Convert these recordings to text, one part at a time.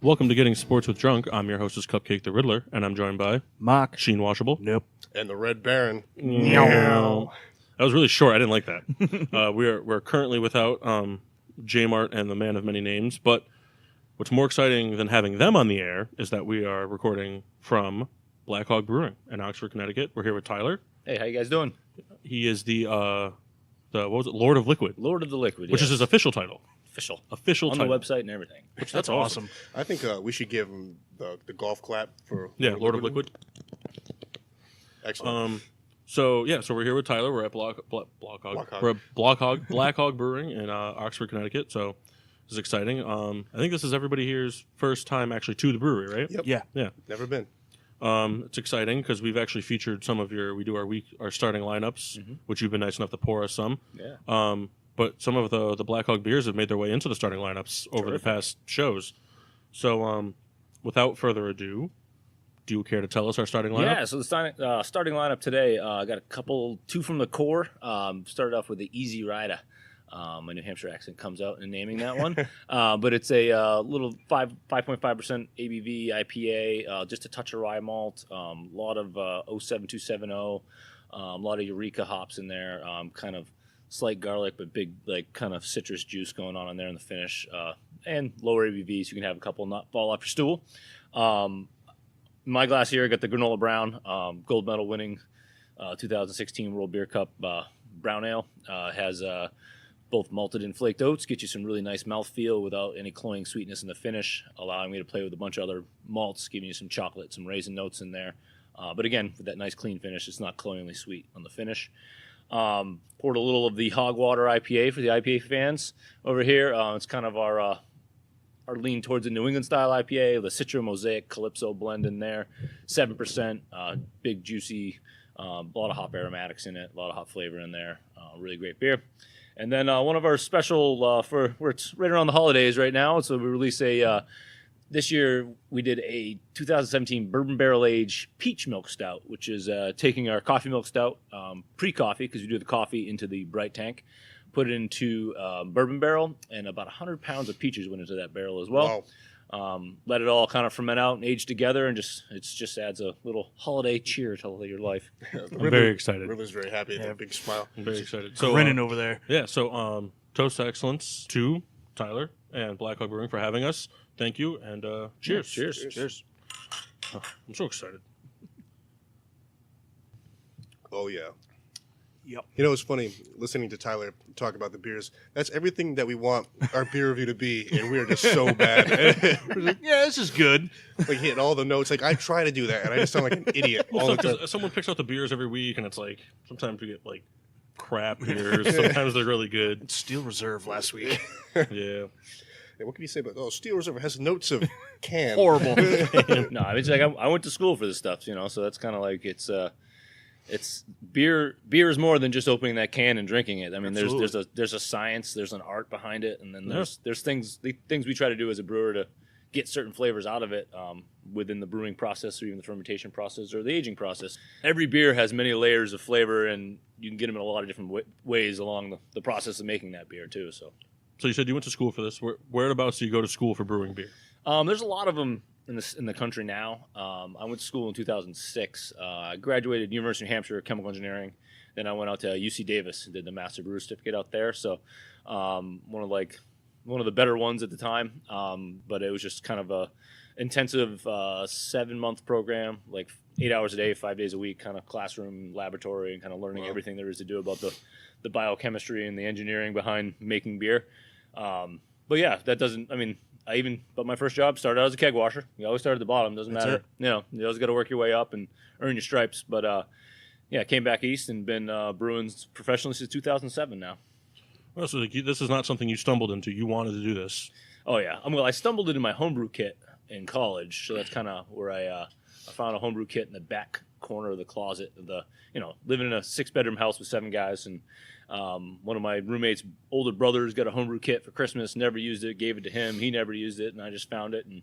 Welcome to Getting Sports with Drunk. I'm your hostess, Cupcake the Riddler, and I'm joined by Mock. Sheen Washable. Nope. And the Red Baron. Meow. That was really short. I didn't like that. We're currently without J-Mart and the Man of Many Names, but what's more exciting than having them on the air is that we are recording from Black Hog Brewing in Oxford, Connecticut. We're here with Tyler. Hey, how you guys doing? He is the what was it, Lord of Liquid, Lord of the Liquid, which is his official title. Official on title. the website and everything. Which that's awesome. I think we should give him the golf clap for Lord of Liquid. Excellent. So we're here with Tyler. We're at Black Hog. We're at Black Hog Brewing in Oxford, Connecticut. So this is exciting. I think this is everybody here's first time actually to the brewery, right? Yep. Yeah. Never been. It's exciting because we've actually featured some of we do our starting lineups, which you've been nice enough to pour us some. Yeah. But some of the Black Hog beers have made their way into the starting lineups over the past shows. So without further ado, do you care to tell us our starting lineup? Yeah, so the starting lineup today, I got two from the core. Started off with the Easy Rider. My New Hampshire accent comes out in naming that one. But it's a little 5.5% ABV IPA, just a touch of rye malt, a lot of 07270, a lot of Eureka hops in there, kind of slight garlic, but big, like, kind of citrus juice going on in there in the finish, and lower ABV, so you can have a couple not fall off your stool. My glass here, I got the Granola Brown, gold medal winning 2016 World Beer Cup brown ale. Has both malted and flaked oats, get you some really nice mouthfeel without any cloying sweetness in the finish, allowing me to play with a bunch of other malts, giving you some chocolate, some raisin notes in there. But again, with that nice clean finish, it's not cloyingly sweet on the finish. Poured a little of the Hog Water IPA for the IPA fans over here. It's kind of our lean towards the New England style IPA, the Citra Mosaic Calypso blend in there, 7%, big juicy, a lot of hop aromatics in it, a lot of hop flavor in there, really great beer. And then one of our special for where it's right around the holidays right now, so we release this year we did a 2017 Bourbon Barrel Age Peach Milk Stout, which is taking our coffee milk stout, pre-coffee, because we do the coffee into the bright tank, put it into bourbon barrel, and about 100 pounds of peaches went into that barrel as well. Wow. Let it all kind of ferment out and age together, and it just adds a little holiday cheer to your life. I'm very excited. Riddler's very happy. Yeah. Big smile. I'm very excited. So grinning over there. Yeah, so toast to excellence to Tyler and Black Hog Brewing for having us. Thank you, and cheers. Yeah, cheers. Oh, I'm so excited. Oh, yeah. Yep. You know, it's funny listening to Tyler talk about the beers. That's everything that we want our beer review to be, and we're just so bad. We're like, yeah, this is good. Like hitting all the notes. Like I try to do that, and I just sound like an idiot all the time. Someone picks out the beers every week, and it's like sometimes we get like crap beers. Sometimes they're really good. Steel Reserve last week. Yeah. Hey, what can you say about Steel Reserve has notes of can. Horrible. No, I mean, it's like I went to school for this stuff, so that's kind of like it's beer. Beer is more than just opening that can and drinking it. I mean, there's a science, there's an art behind it, and then there's things we try to do as a brewer to get certain flavors out of it within the brewing process, or even the fermentation process, or the aging process. Every beer has many layers of flavor, and you can get them in a lot of different ways along the process of making that beer too. So you said you went to school for this. Whereabouts do you go to school for brewing beer? There's a lot of them in the country now. I went to school in 2006. I graduated University of New Hampshire chemical engineering. Then I went out to UC Davis and did the master brewer certificate out there. So one of the better ones at the time. But it was just kind of a intensive 7-month program, like 8 hours a day, 5 days a week, kind of classroom, laboratory, and kind of learning everything there is to do about the biochemistry and the engineering behind making beer. But yeah, that doesn't. I mean, but my first job started out as a keg washer. You always start at the bottom. Doesn't That's matter. it. You always got to work your way up and earn your stripes. But yeah, came back east and been brewing professionally since 2007 now. Well, so this is not something you stumbled into. You wanted to do this. Oh yeah. I stumbled into my homebrew kit in college, so that's kind of where I found a homebrew kit in the back corner of the closet. Living in a 6-bedroom house with 7 guys, and one of my roommates' older brothers got a homebrew kit for Christmas, never used it, gave it to him. He never used it, and I just found it and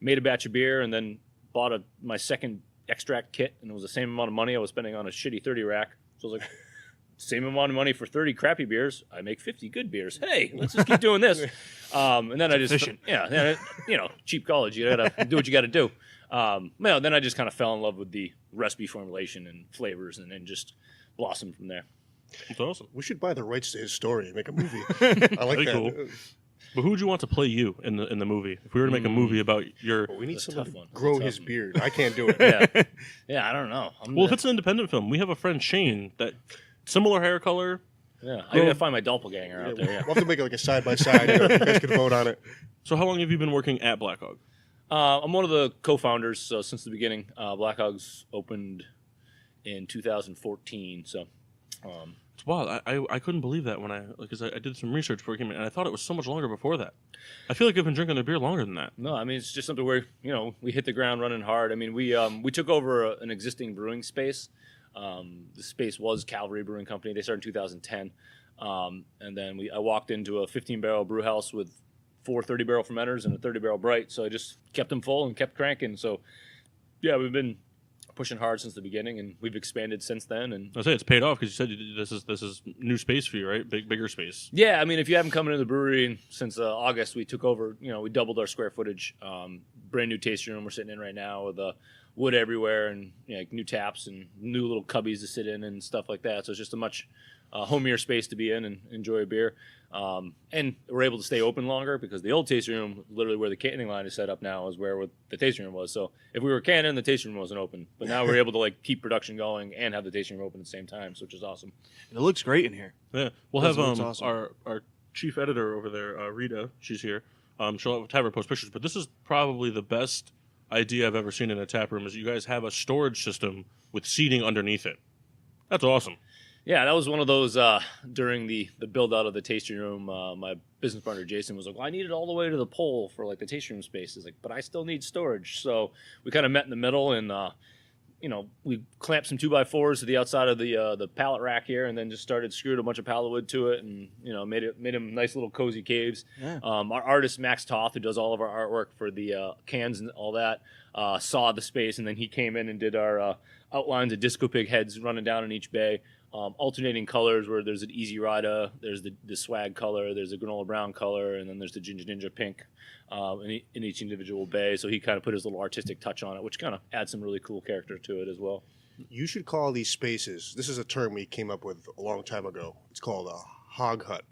made a batch of beer, and then bought my second extract kit, and it was the same amount of money I was spending on a shitty 30 rack. So I was like, same amount of money for 30 crappy beers. I make 50 good beers. Hey, let's just keep doing this. And then I just, efficient. cheap college. You gotta do what you gotta do. Then I just kind of fell in love with the recipe formulation and flavors, and then just blossomed from there. That's awesome. We should buy the rights to his story and make a movie. I like That'd be that. cool. But who would you want to play you in the movie? If we were to make a movie about your... Well, we need That's a someone tough to one. grow That's a his tough one. beard. I can't do it. Yeah, I don't know. Well, if it's an independent film, we have a friend, Shane, that similar hair color. I gotta find my doppelganger out there. Yeah. We'll have to make it like a side-by-side. You guys can vote on it. So how long have you been working at Black Hog? I'm one of the co-founders, so since the beginning. Black Hog's opened in 2014, so... Wow, I couldn't believe that when because I did some research before I came in, and I thought it was so much longer before that. I feel like I've been drinking their beer longer than that. No, I mean, it's just something where, we hit the ground running hard. I mean, we took over an existing brewing space. The space was Calvary Brewing Company. They started in 2010. And then I walked into a 15-barrel brew house with 4 30-barrel fermenters and a 30-barrel bright. So I just kept them full and kept cranking. So, yeah, we've been pushing hard since the beginning, and we've expanded since then. And I say it's paid off because you said this is new space for you, right? Bigger space. yeah, I mean, if you haven't come into the brewery since August, we took over. We doubled our square footage. Brand new tasting room we're sitting in right now with wood everywhere, and new taps and new little cubbies to sit in and stuff like that. So it's just a much homier space to be in and enjoy a beer. And we're able to stay open longer because the old tasting room, literally where the canning line is set up now, is where the tasting room was. So if we were canning, the tasting room wasn't open. But now we're able to keep production going and have the tasting room open at the same time, which is awesome. And it looks great in here. Yeah, we'll That's have what's awesome. our chief editor over there, Rita. She's here. She'll have her post pictures. But this is probably the best idea I've ever seen in a tap room. Is you guys have a storage system with seating underneath it. That's awesome. Yeah, that was one of those during the build out of the tasting room. My business partner Jason was like, "Well, I need it all the way to the pole for the tasting room space." He's like, "But I still need storage." So we kind of met in the middle, and we clamped some 2x4s to the outside of the pallet rack here, and then just screwed a bunch of pallet wood to it, and made them nice little cozy caves. Yeah. Our artist Max Toth, who does all of our artwork for the cans and all that, saw the space, and then he came in and did our outlines of Disco Pig heads running down in each bay. Alternating colors where there's an Easy Rider, there's the swag color, there's a granola brown color, and then there's the Ginger Ninja pink in each individual bay. So he kind of put his little artistic touch on it, which kind of adds some really cool character to it as well. You should call these spaces, this is a term we came up with a long time ago. It's called a hog hut.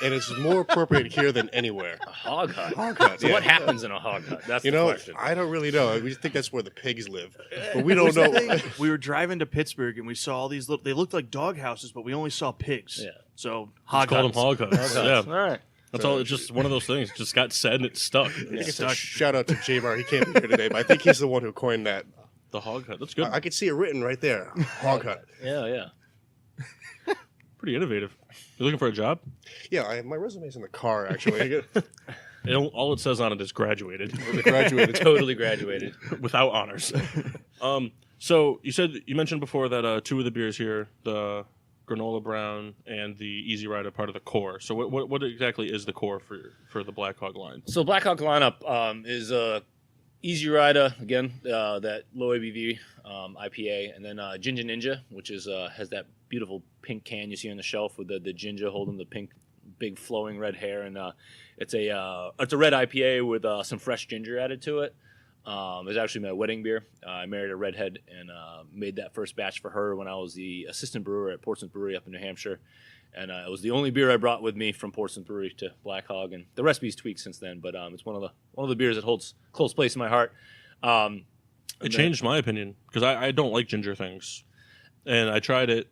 And it's more appropriate here than anywhere. A hog hut. Hog hut, So yeah. what happens in a hog hut? That's the question. I don't really know. We think that's where the pigs live. But we don't know. We were driving to Pittsburgh and we saw all these they looked like dog houses, but we only saw pigs. Yeah. So Call them hog huts. Yeah, All right. that's all. It's just one of those things. It just got said and it stuck. I think it's a shout out to J-Bar. He can't be here today, but I think he's the one who coined that. The hog hut. That's good. I could see it written right there. Hog hut. Yeah. Pretty innovative. You looking for a job? Yeah, my resume's in the car, actually. All it says on it is graduated Graduated. Totally graduated. without honors. So you mentioned before that 2 of the beers here, the granola brown and the Easy Rider, part of the core. So what exactly is the core for the Black Hog line? So Black Hog lineup is Easy Rider, again, that low ABV IPA, and then Ginger Ninja, which is has that beautiful pink can you see on the shelf with the ginger holding the pink, big flowing red hair, and it's a red IPA with some fresh ginger added to it. It's actually my wedding beer. I married a redhead and made that first batch for her when I was the assistant brewer at Portsmouth Brewery up in New Hampshire. And it was the only beer I brought with me from Portsmouth Brewery to Black Hog, and the recipe's tweaked since then. But it's one of the beers that holds close place in my heart. It changed my opinion because I don't like ginger things, and I tried it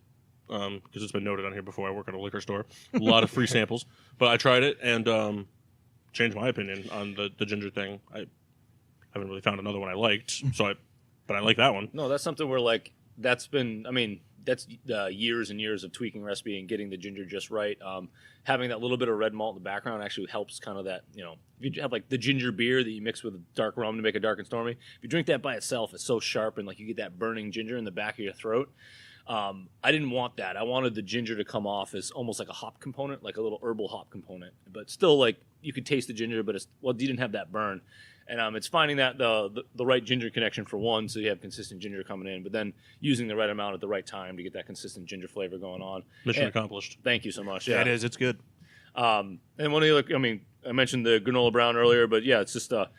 because it's been noted on here before. I work at a liquor store, a lot of free samples, but I tried it and changed my opinion on the ginger thing. I haven't really found another one I liked, but I like that one. No, that's something where that's been. I mean, that's years and years of tweaking recipe and getting the ginger just right. Having that little bit of red malt in the background actually helps kind of that, if you have the ginger beer that you mix with dark rum to make a dark and stormy, if you drink that by itself, it's so sharp and you get that burning ginger in the back of your throat. I didn't want that. I wanted the ginger to come off as almost like a hop component, like a little herbal hop component, but still you could taste the ginger, but you didn't have that burn. And it's finding that the right ginger connection for one, so you have consistent ginger coming in, but then using the right amount at the right time to get that consistent ginger flavor going on. Mission accomplished. Thank you so much. Yeah, it is. It's good. And one of the other, I mean, I mentioned the granola brown earlier, but yeah, it's just a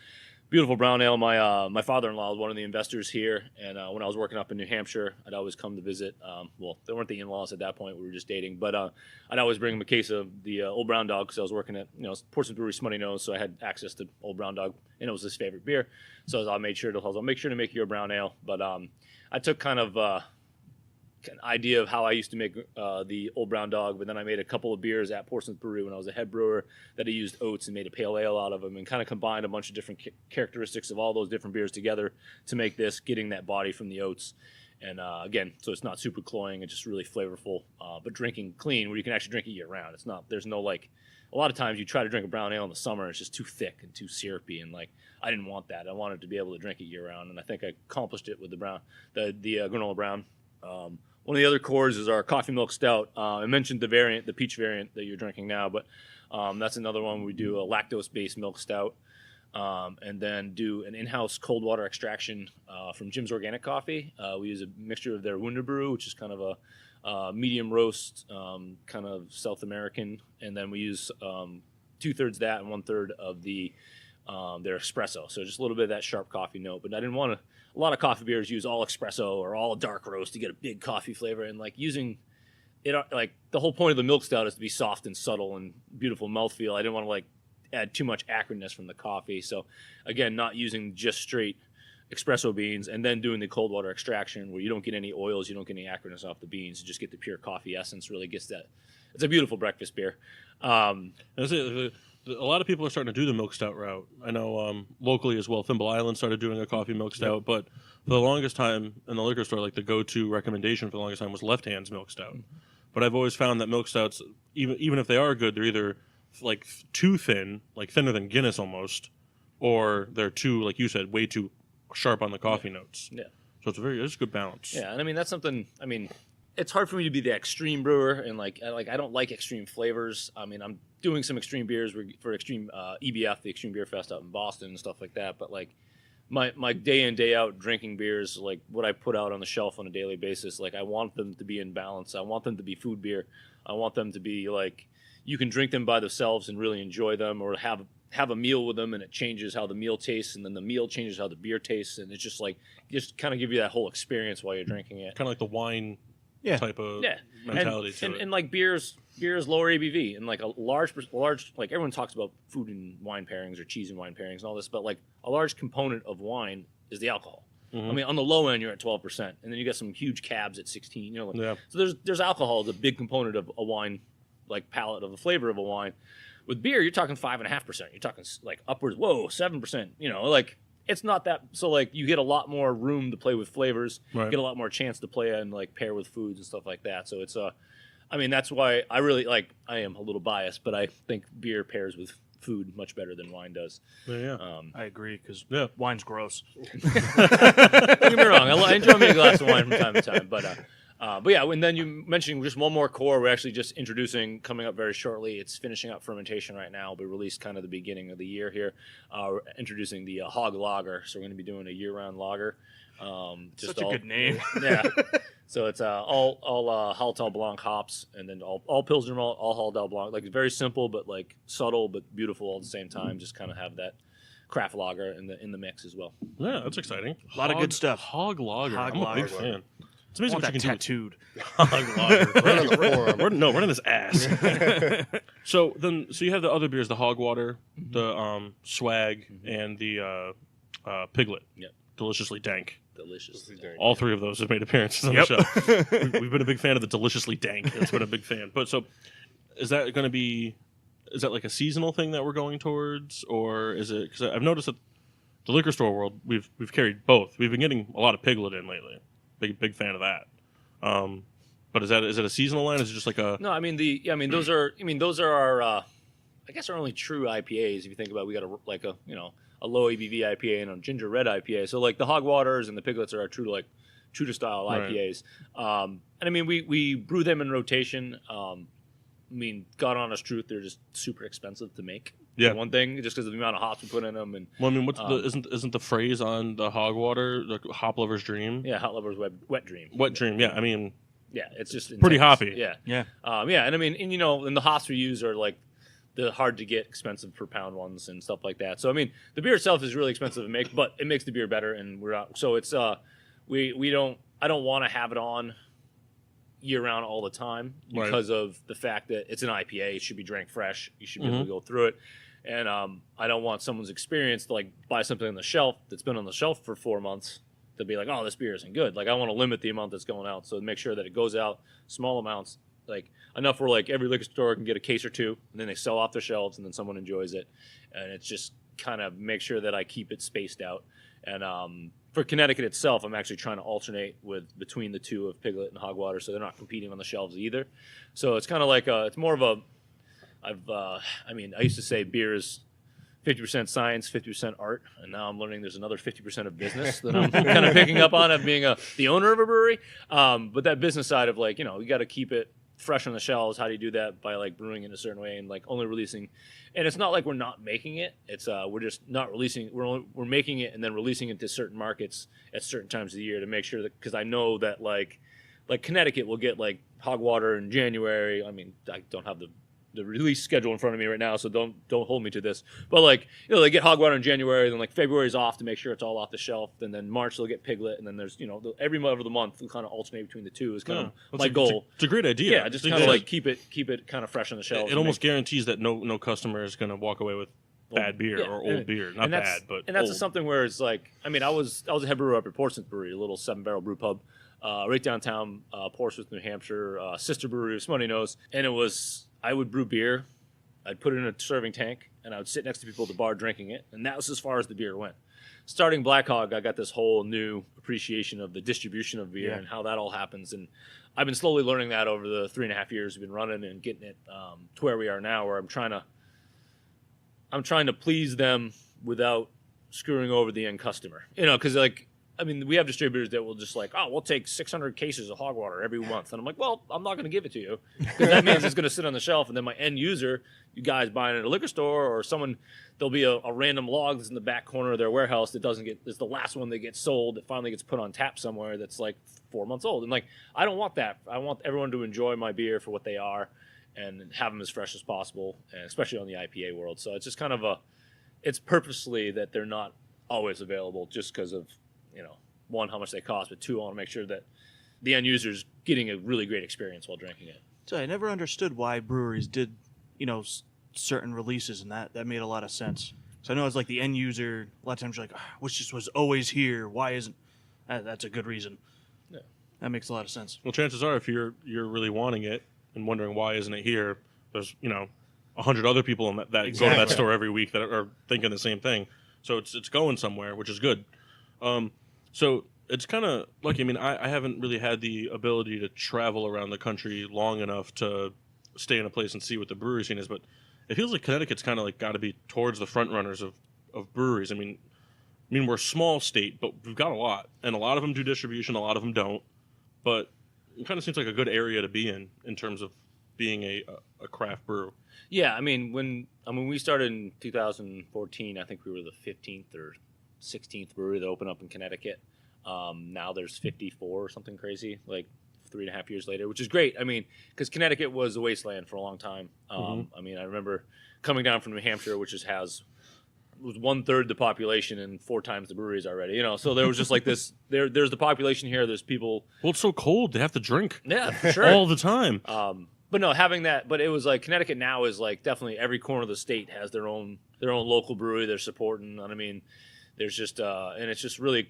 beautiful brown ale. My father-in-law was one of the investors here, and when I was working up in New Hampshire, I'd always come to visit. Well, they weren't the in-laws at that point; we were just dating. But I'd always bring him a case of the Old Brown Dog because I was working at Portsmouth Brewery, Smutty Nose, so I had access to Old Brown Dog, and it was his favorite beer. So I'll make sure to make you a brown ale. But I took kind of an idea of how I used to make the Old Brown Dog, but then I made a couple of beers at Portsmouth Brewery when I was a head brewer that I used oats and made a pale ale out of them and kind of combined a bunch of different characteristics of all those different beers together to make this, getting that body from the oats. And again, so it's not super cloying, it's just really flavorful, but drinking clean where you can actually drink it year round. It's not, there's no like, a lot of times you try to drink a brown ale in the summer, it's just too thick and too syrupy, and like, I didn't want that. I wanted to be able to drink it year round, and I think I accomplished it with the granola brown. One of the other cores is our coffee milk stout. I mentioned the peach variant that you're drinking now, but that's another one. We do a lactose-based milk stout, and then do an in-house cold water extraction from Jim's Organic Coffee. We use a mixture of their Wunderbrew, which is kind of a medium roast, kind of South American, and then we use 2/3 that and 1/3 of their espresso. So just a little bit of that sharp coffee note, but I didn't want to. A lot of coffee beers use all espresso or all dark roast to get a big coffee flavor, and like using it, like the whole point of the milk stout is to be soft and subtle and beautiful mouthfeel. I didn't want to like add too much acridness from the coffee, so again, not using just straight espresso beans, and then doing the cold water extraction where you don't get any oils, you don't get any acridness off the beans, you just get the pure coffee essence. Really gets that. It's a beautiful breakfast beer. A lot of people are starting to do the milk stout route. I know locally as well, Thimble Island started doing a coffee milk stout, but for the longest time in the liquor store, like the go-to recommendation for the longest time was Left Hand's milk stout. But I've always found that milk stouts, even if they are good, they're either like too thin, like thinner than Guinness almost, or they're too, like you said, way too sharp on the coffee notes. Yeah. So it's a good balance. Yeah, and I mean that's something. I mean, it's hard for me to be the extreme brewer, and I don't like extreme flavors. I mean, I'm doing some extreme beers for extreme EBF, the Extreme Beer Fest out in Boston and stuff like that. But like my day in day out drinking beers, like what I put out on the shelf on a daily basis, like I want them to be in balance. I want them to be food beer. I want them to be like you can drink them by themselves and really enjoy them, or have a meal with them and it changes how the meal tastes, and then the meal changes how the beer tastes, and it's just kind of give you that whole experience while you're drinking it. Kind of like the wine type of mentality to it. And like beers lower ABV, and like a large like everyone talks about food and wine pairings or cheese and wine pairings and all this, but like a large component of wine is the alcohol. Mm-hmm. I mean, on the low end you're at 12%, and then you got some huge cabs at 16. So there's alcohol is a big component of a wine, like palate of the flavor of a wine. With beer, you're talking 5.5%. You're talking like upwards, 7%. Like it's not that. So like you get a lot more room to play with flavors. Right. You get a lot more chance to play and like pair with foods and stuff like that. So it's I mean that's why I really like. I am a little biased, but I think beer pairs with food much better than wine does. Yeah. I agree because wine's gross. Don't get me wrong. I enjoy me a glass of wine from time to time, but yeah, and then you mentioned just one more core. We're actually just introducing, coming up very shortly. It's finishing up fermentation right now. It'll be released kind of the beginning of the year here. We're introducing the Hog Lager. So we're going to be doing a year-round lager. Such a good name. Yeah. So it's all Haltal Blanc hops, and then all Pilsner malt, all Haltal Blanc. Like very simple, but like subtle, but beautiful all at the same time. Just kind of have that craft lager in the mix as well. Yeah, that's exciting. A lot of good stuff. Hog Lager. Hog I'm a big Lager. fan. It's amazing what you can tattooed. do. Hog Lager. Right on the forearm. Right on his ass. So you have the other beers, the Hog Water, the Swag, and the Piglet. Yep. Deliciously dank. Delicious. All three of those have made appearances on the show. We've been a big fan of the deliciously dank. It's been a big fan. But so, is that going to be? Is that like a seasonal thing that we're going towards, or is it? Because I've noticed that the liquor store world, we've carried both. We've been getting a lot of Piglet in lately. Big fan of that. But is it a seasonal line? Is it just like a? No, I mean those are our I guess our only true IPAs. If you think about it, we got a low ABV IPA and a ginger red IPA. So like the Hog Waters and the Piglets are our true to style IPAs. And I mean we brew them in rotation. I mean, God honest truth, they're just super expensive to make. Yeah. For one thing, just because of the amount of hops we put in them. And Well, I mean, isn't the phrase on the hog water the hop lover's dream? yeah, hot lovers wet dream. Wet dream. Yeah, I mean, Yeah, it's just pretty intense. hoppy. Yeah, Yeah. yeah, and I mean, and and the hops we use are like the hard to get, expensive per pound ones and stuff like that. So I mean, the beer itself is really expensive to make, but it makes the beer better, and we're out. So it's I don't want to have it on year round all the time because of the fact that it's an IPA. It should be drank fresh. You should be able to go through it. And I don't want someone's experience to like buy something on the shelf that's been on the shelf for 4 months to be like, oh, this beer isn't good. Like I want to limit the amount that's going out. So make sure that it goes out small amounts, like enough where like every liquor store can get a case or two, and then they sell off their shelves, and then someone enjoys it. And it's just kind of make sure that I keep it spaced out. And for Connecticut itself, I'm actually trying to alternate between the two of Piglet and Hogwater, so they're not competing on the shelves either. So it's kind of like it's more of a I mean, I used to say beer is 50% science, 50% art, and now I'm learning there's another 50% of business that I'm kind of picking up on of being the owner of a brewery. But that business side of like, you got to keep it fresh on the shelves. How do you do that? By like brewing it in a certain way and like only releasing. And it's not like we're not making it. It's we're just not releasing. We're making it and then releasing it to certain markets at certain times of the year to make sure that, because I know that like Connecticut will get like Hogwater in January. I mean, I don't have the release schedule in front of me right now, so don't hold me to this. But like, they get Hogwater in January, then like February's off to make sure it's all off the shelf, and then March they'll get Piglet, and then there's every month of the month we'll kind of alternate between the two is kind of my goal. It's a great idea. Yeah, just kind of like keep it kind of fresh on the shelves. It almost guarantees that no customer is going to walk away with bad beer or old beer. Not bad, but and that's old. something where it's like, I mean, I was a head brewer up at Portsmouth Brewery, a little 7-barrel brew pub, right downtown Portsmouth, New Hampshire, sister brewery of Smutty Nose, and it was I would brew beer. I'd put it in a serving tank, and I would sit next to people at the bar drinking it, and that was as far as the beer went. Starting Black Hog, I got this whole new appreciation of the distribution of beer and how that all happens, and I've been slowly learning that over the 3.5 years we've been running and getting it to where we are now, where I'm trying to please them without screwing over the end customer. Because like, I mean, we have distributors that will just like, oh, we'll take 600 cases of Hogwater every month. And I'm like, well, I'm not going to give it to you because that means it's going to sit on the shelf. And then my end user, you guys buying it at a liquor store or someone, there'll be a random log that's in the back corner of their warehouse that is the last one that gets sold that finally gets put on tap somewhere that's like 4 months old. And like, I don't want that. I want everyone to enjoy my beer for what they are and have them as fresh as possible, and especially on the IPA world. So it's just kind of it's purposely that they're not always available just because of, one, how much they cost, but two, I want to make sure that the end user's getting a really great experience while drinking it. So I never understood why breweries did, certain releases, and that made a lot of sense. So I know it's like the end user, a lot of times you're like, which just was always here. Why isn't that's a good reason. Yeah. That makes a lot of sense. Well, chances are if you're really wanting it and wondering why isn't it here, there's 100 other people in that go to that store every week that are thinking the same thing. So it's going somewhere, which is good. So it's kind of lucky. I mean, I haven't really had the ability to travel around the country long enough to stay in a place and see what the brewery scene is, but it feels like Connecticut's kind of like got to be towards the front runners of breweries. I mean, we're a small state, but we've got a lot, and a lot of them do distribution, a lot of them don't. But it kind of seems like a good area to be in terms of being a craft brew. Yeah, I mean, when we started in 2014, I think we were the 15th or 16th brewery that opened up in Connecticut. Now there's 54 or something crazy, like 3.5 years later, which is great. I mean, because Connecticut was a wasteland for a long time. I mean, I remember coming down from New Hampshire, which was 1/3 the population and 4 times the breweries already. So there was just like this. There's the population here. There's people. Well, it's so cold; they have to drink. Yeah, for sure, all the time. But no, having that. But it was like Connecticut now is like definitely every corner of the state has their own local brewery they're supporting. And I mean, there's just and it's really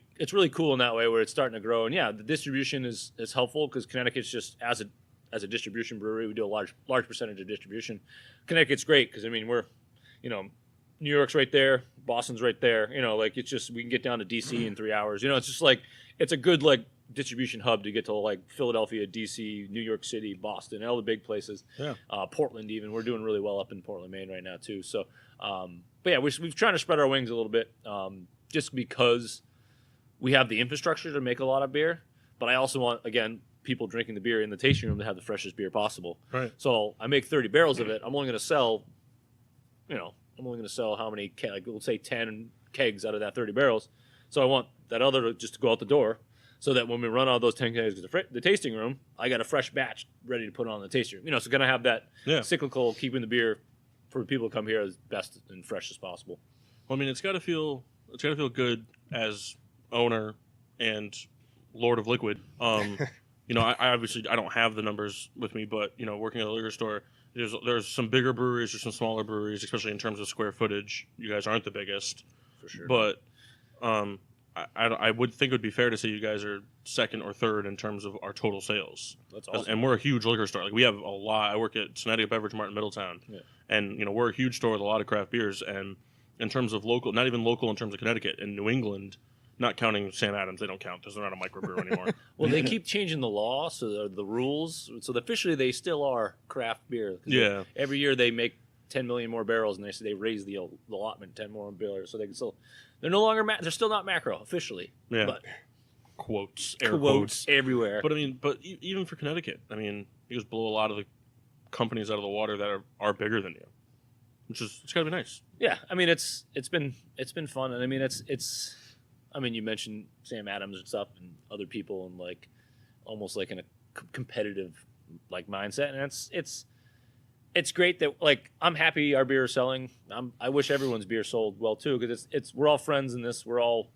cool in that way where it's starting to grow. And yeah, the distribution is helpful because Connecticut's just as a distribution brewery, we do a large percentage of distribution. Connecticut's great because I mean we're New York's right there, Boston's right there. Like it's just we can get down to DC in 3 hours. It's just like it's a good like distribution hub to get to like Philadelphia, DC, New York City, Boston, all the big places. Yeah. Portland even. We're doing really well up in Portland, Maine right now too. So, but yeah, we've trying to spread our wings a little bit, just because we have the infrastructure to make a lot of beer. But I also want, again, people drinking the beer in the tasting room to have the freshest beer possible. Right. So I make 30 barrels of it. I'm only going to sell, how many, like, let's say 10 kegs out of that 30 barrels. So I want that other just to go out the door, so that when we run out of those 10 kegs to the tasting room, I got a fresh batch ready to put on the tasting room. So going to have that cyclical, keeping the beer for people to come here as best and fresh as possible. Well, I mean, it's got to feel good as owner and Lord of Liquid. I obviously I don't have the numbers with me, but working at a liquor store, there's some bigger breweries, there's some smaller breweries, especially in terms of square footage. You guys aren't the biggest, for sure. But I would think it would be fair to say you guys are second or third in terms of our total sales. That's awesome. And we're a huge liquor store. Like, we have a lot. I work at Connecticut Beverage Mart in Middletown, and we're a huge store with a lot of craft beers. And in terms of local, not even local in terms of Connecticut, in New England, not counting Sam Adams, they don't count because they're not a microbrew anymore. Well, they keep changing the law, so the rules. So officially, they still are craft beer. Yeah. Every year they make 10 million more barrels, and they raise the allotment 10 more barrels, so they can still. They're no longer. They're still not macro officially. Yeah. But air quotes everywhere. But I mean, even for Connecticut, I mean, you just blow a lot of the companies out of the water that are bigger than you, it's gotta be nice. Yeah, I mean, it's been fun, and I mean it's. I mean, you mentioned Sam Adams and stuff, and other people, and like almost like in a competitive like mindset, and it's great that, like, I'm happy our beer is selling. I wish everyone's beer sold well too, because we're all friends in this. We're all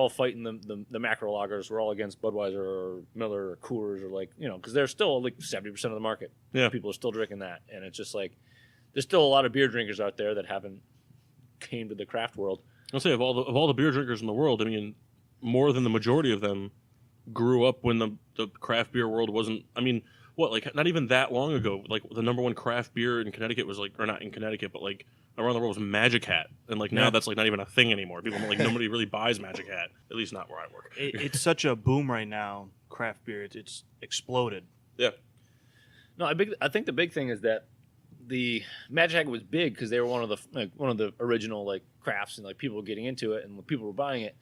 fighting the macro lagers. We're all against Budweiser or Miller or Coors, or because they're still like 70% of the market. Yeah, people are still drinking that, and it's just like there's still a lot of beer drinkers out there that haven't came to the craft world. I'll say of all the beer drinkers in the world, I mean, more than the majority of them grew up when the craft beer world wasn't. I mean, not even that long ago, like the number one craft beer in Connecticut was or not in Connecticut, but like around the world was Magic Hat, and now that's like not even a thing anymore. People nobody really buys Magic Hat, at least not where I work. It's such a boom right now, craft beer. It's exploded. Yeah. No, I think the big thing is that the Magic Hat was big because they were one of the original like crafts, and like people were getting into it and people were buying it.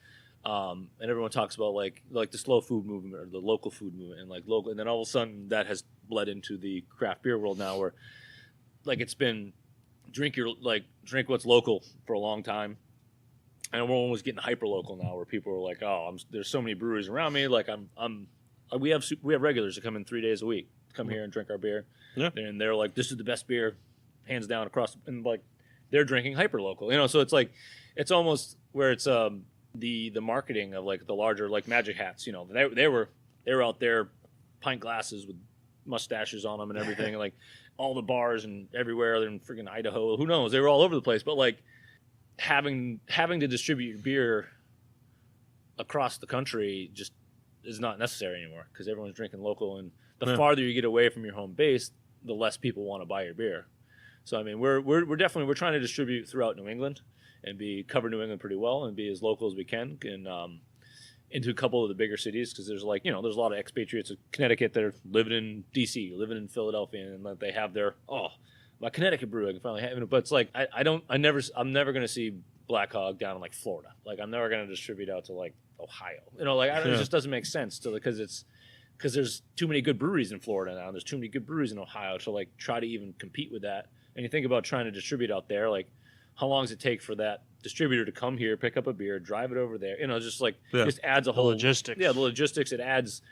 And everyone talks about like the slow food movement or the local food movement, and and then all of a sudden that has bled into the craft beer world now, where like it's been drink what's local for a long time, and everyone was getting hyper local now, where people are like, there's so many breweries around me, like we have regulars that come in 3 days a week, come here and drink our beer, and they're like, this is the best beer, hands down across, and like they're drinking hyper local, so it's like it's almost where it's the marketing of like the larger like Magic Hats, they were out there, pint glasses with mustaches on them and everything, and like all the bars and everywhere in freaking Idaho, who knows, they were all over the place. But like having to distribute beer across the country just is not necessary anymore, because everyone's drinking local, and the farther you get away from your home base, the less people want to buy your beer. So I mean, we're definitely trying to distribute throughout New England and cover New England pretty well and be as local as we can, and into a couple of the bigger cities, because there's like there's a lot of expatriates of Connecticut that are living in DC, living in Philadelphia, and like they have their my Connecticut brew I can finally have it. But it's like I'm never going to see Black Hog down in like Florida. Like I'm never going to distribute out to like Ohio. It just doesn't make sense because there's too many good breweries in Florida now. There's too many good breweries in Ohio to like try to even compete with that. And you think about trying to distribute out there, like how long does it take for that distributor to come here, pick up a beer, drive it over there? Just adds a whole logistics. Yeah, the logistics. It adds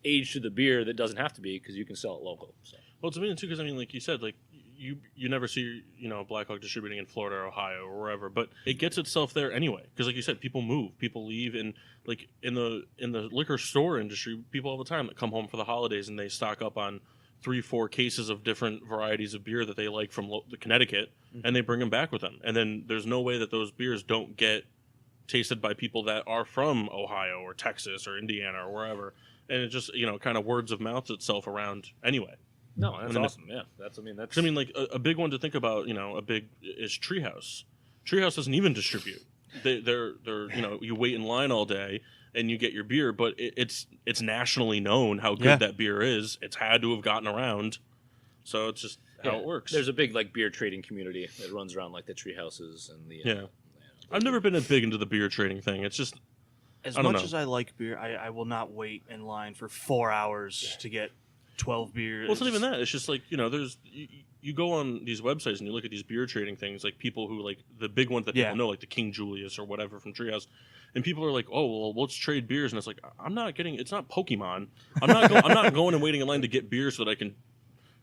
age to the beer that doesn't have to be, because you can sell it local. So. Well, it's amazing too, because I mean, like you said, like you never see Black Hog distributing in Florida or Ohio or wherever, but it gets itself there anyway. Because like you said, people move, people leave, and like in the liquor store industry, people all the time that come home for the holidays and they stock up on 3-4 cases of different varieties of beer that they like from the Connecticut, and they bring them back with them. And then there's no way that those beers don't get tasted by people that are from Ohio or Texas or Indiana or wherever. And it just, kind of words of mouth itself around anyway. No, that's awesome. Yeah, that's. Like a big one to think about, a big is Treehouse. Treehouse doesn't even distribute. They're you wait in line all day and you get your beer, but it's nationally known how good that beer is. It's had to have gotten around, so it's just how it works. There's a big like beer trading community that runs around like the tree houses and the. I've never been big into the beer trading thing. It's just As I don't much know. as I like beer, I will not wait in line for 4 hours to get 12 beers. Well, it's not even that. It's just like, there's you go on these websites and you look at these beer trading things, like people who like the big ones that people know, like the King Julius or whatever from Treehouse, and people are like, oh well, let's trade beers, and it's like I'm not getting. It's not Pokemon. I'm not going and waiting in line to get beer so that I can